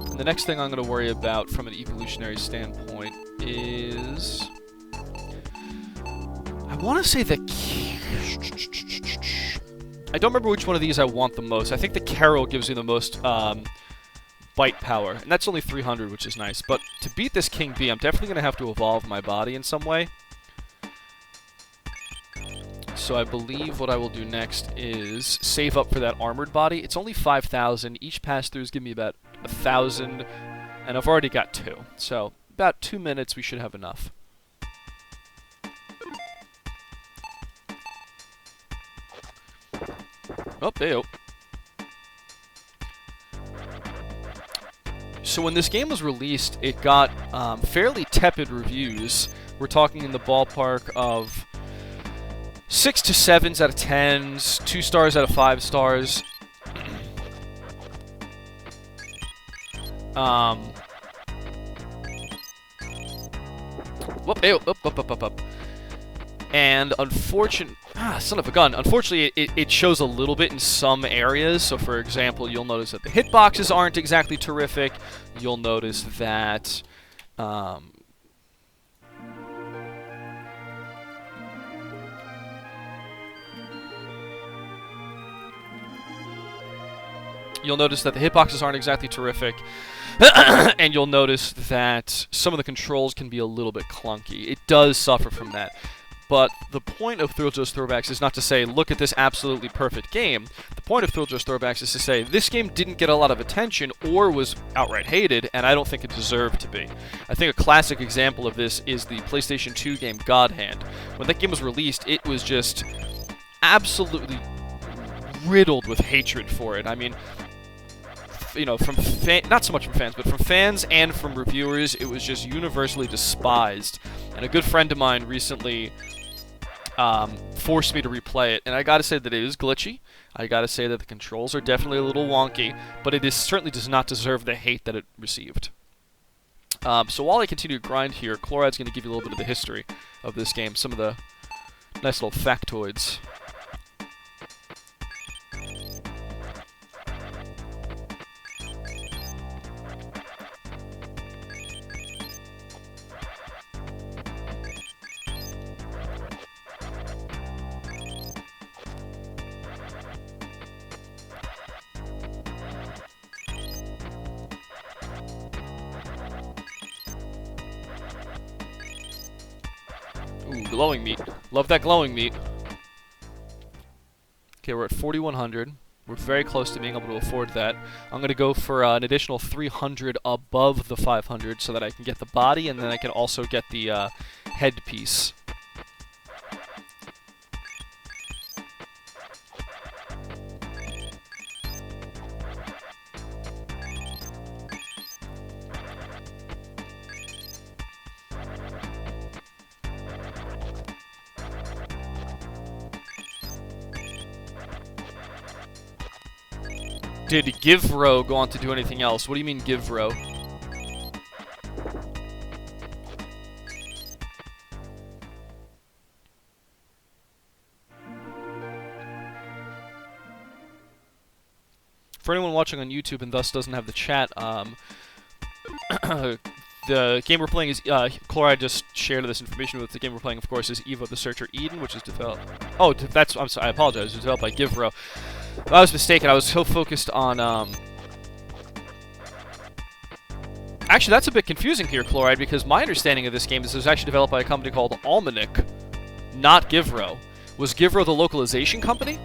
And the next thing I'm going to worry about from an evolutionary standpoint is, I want to say the, I don't remember which one of these I want the most. I think the Carol gives me the most bite power, and that's only 300, which is nice. But to beat this King Bee, I'm definitely going to have to evolve my body in some way. So I believe what I will do next is save up for that armored body. It's only 5,000. Each pass-throughs give me about 1,000, and I've already got 2. So about 2 minutes, we should have enough. Oh, hey-oh. So when this game was released, it got fairly tepid reviews. We're talking in the ballpark of 6 to 7s out of 10s, 2 stars out of 5 stars. Whoop, hey, up. And son of a gun. Unfortunately, it shows a little bit in some areas. So, for example, you'll notice that the hitboxes aren't exactly terrific. You'll notice that the hitboxes aren't exactly terrific. And you'll notice that some of the controls can be a little bit clunky. It does suffer from that. But the point of Thrilljo's Throwbacks is not to say, look at this absolutely perfect game. The point of Thrilljo's Throwbacks is to say, this game didn't get a lot of attention or was outright hated, and I don't think it deserved to be. I think a classic example of this is the PlayStation 2 game God Hand. When that game was released, it was just absolutely riddled with hatred for it. I mean, you know, from not so much from fans, but from fans and from reviewers, it was just universally despised. And a good friend of mine recently forced me to replay it, and I gotta say that it is glitchy. I gotta say that the controls are definitely a little wonky, but it certainly does not deserve the hate that it received. So while I continue to grind here, Chloride's gonna give you a little bit of the history of this game, some of the nice little factoids. Ooh, glowing meat. Love that glowing meat. Okay, we're at 4,100. We're very close to being able to afford that. I'm going to go for an additional 300 above the 500 so that I can get the body, and then I can also get the headpiece. Did Givro go on to do anything else? What do you mean, Givro? For anyone watching on YouTube and thus doesn't have the chat, the game we're playing is, Chloride just shared this information with the game we're playing, of course, is EVO the Searcher Eden, which is developed... Oh, I'm sorry, I apologize. It was developed by Givro. I was mistaken. I was so focused on, Actually, that's a bit confusing here, Chloride, because my understanding of this game is it was actually developed by a company called Almanac, not Givro. Was Givro the localization company?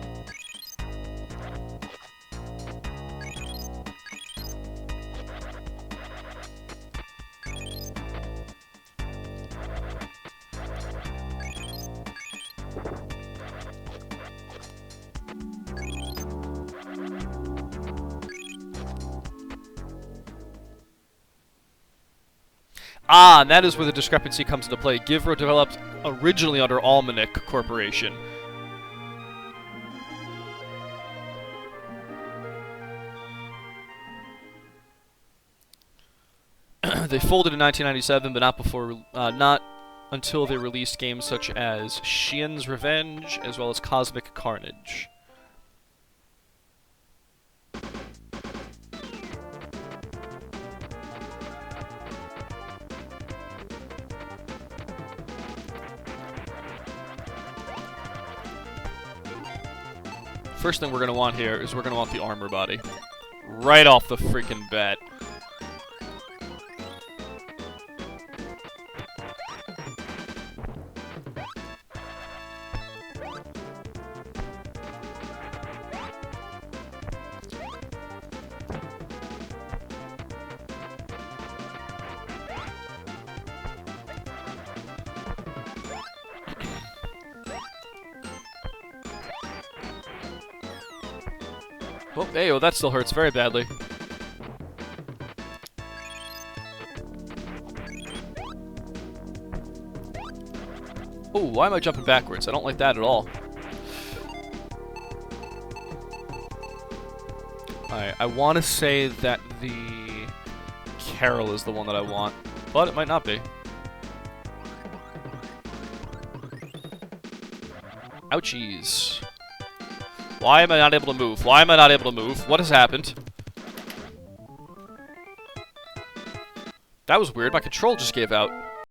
Ah, and that is where the discrepancy comes into play. Givro developed originally under Almanac Corporation. They folded in 1997, but not until they released games such as Xian's Revenge, as well as Cosmic Carnage. First thing we're going to want here is we're going to want the armor body. Right off the freaking bat. Oh, hey, oh, that still hurts very badly. Oh, why am I jumping backwards? I don't like that at all. Alright, I want to say that the Carol is the one that I want, but it might not be. Ouchies. Why am I not able to move? Why am I not able to move? What has happened? That was weird. My control just gave out.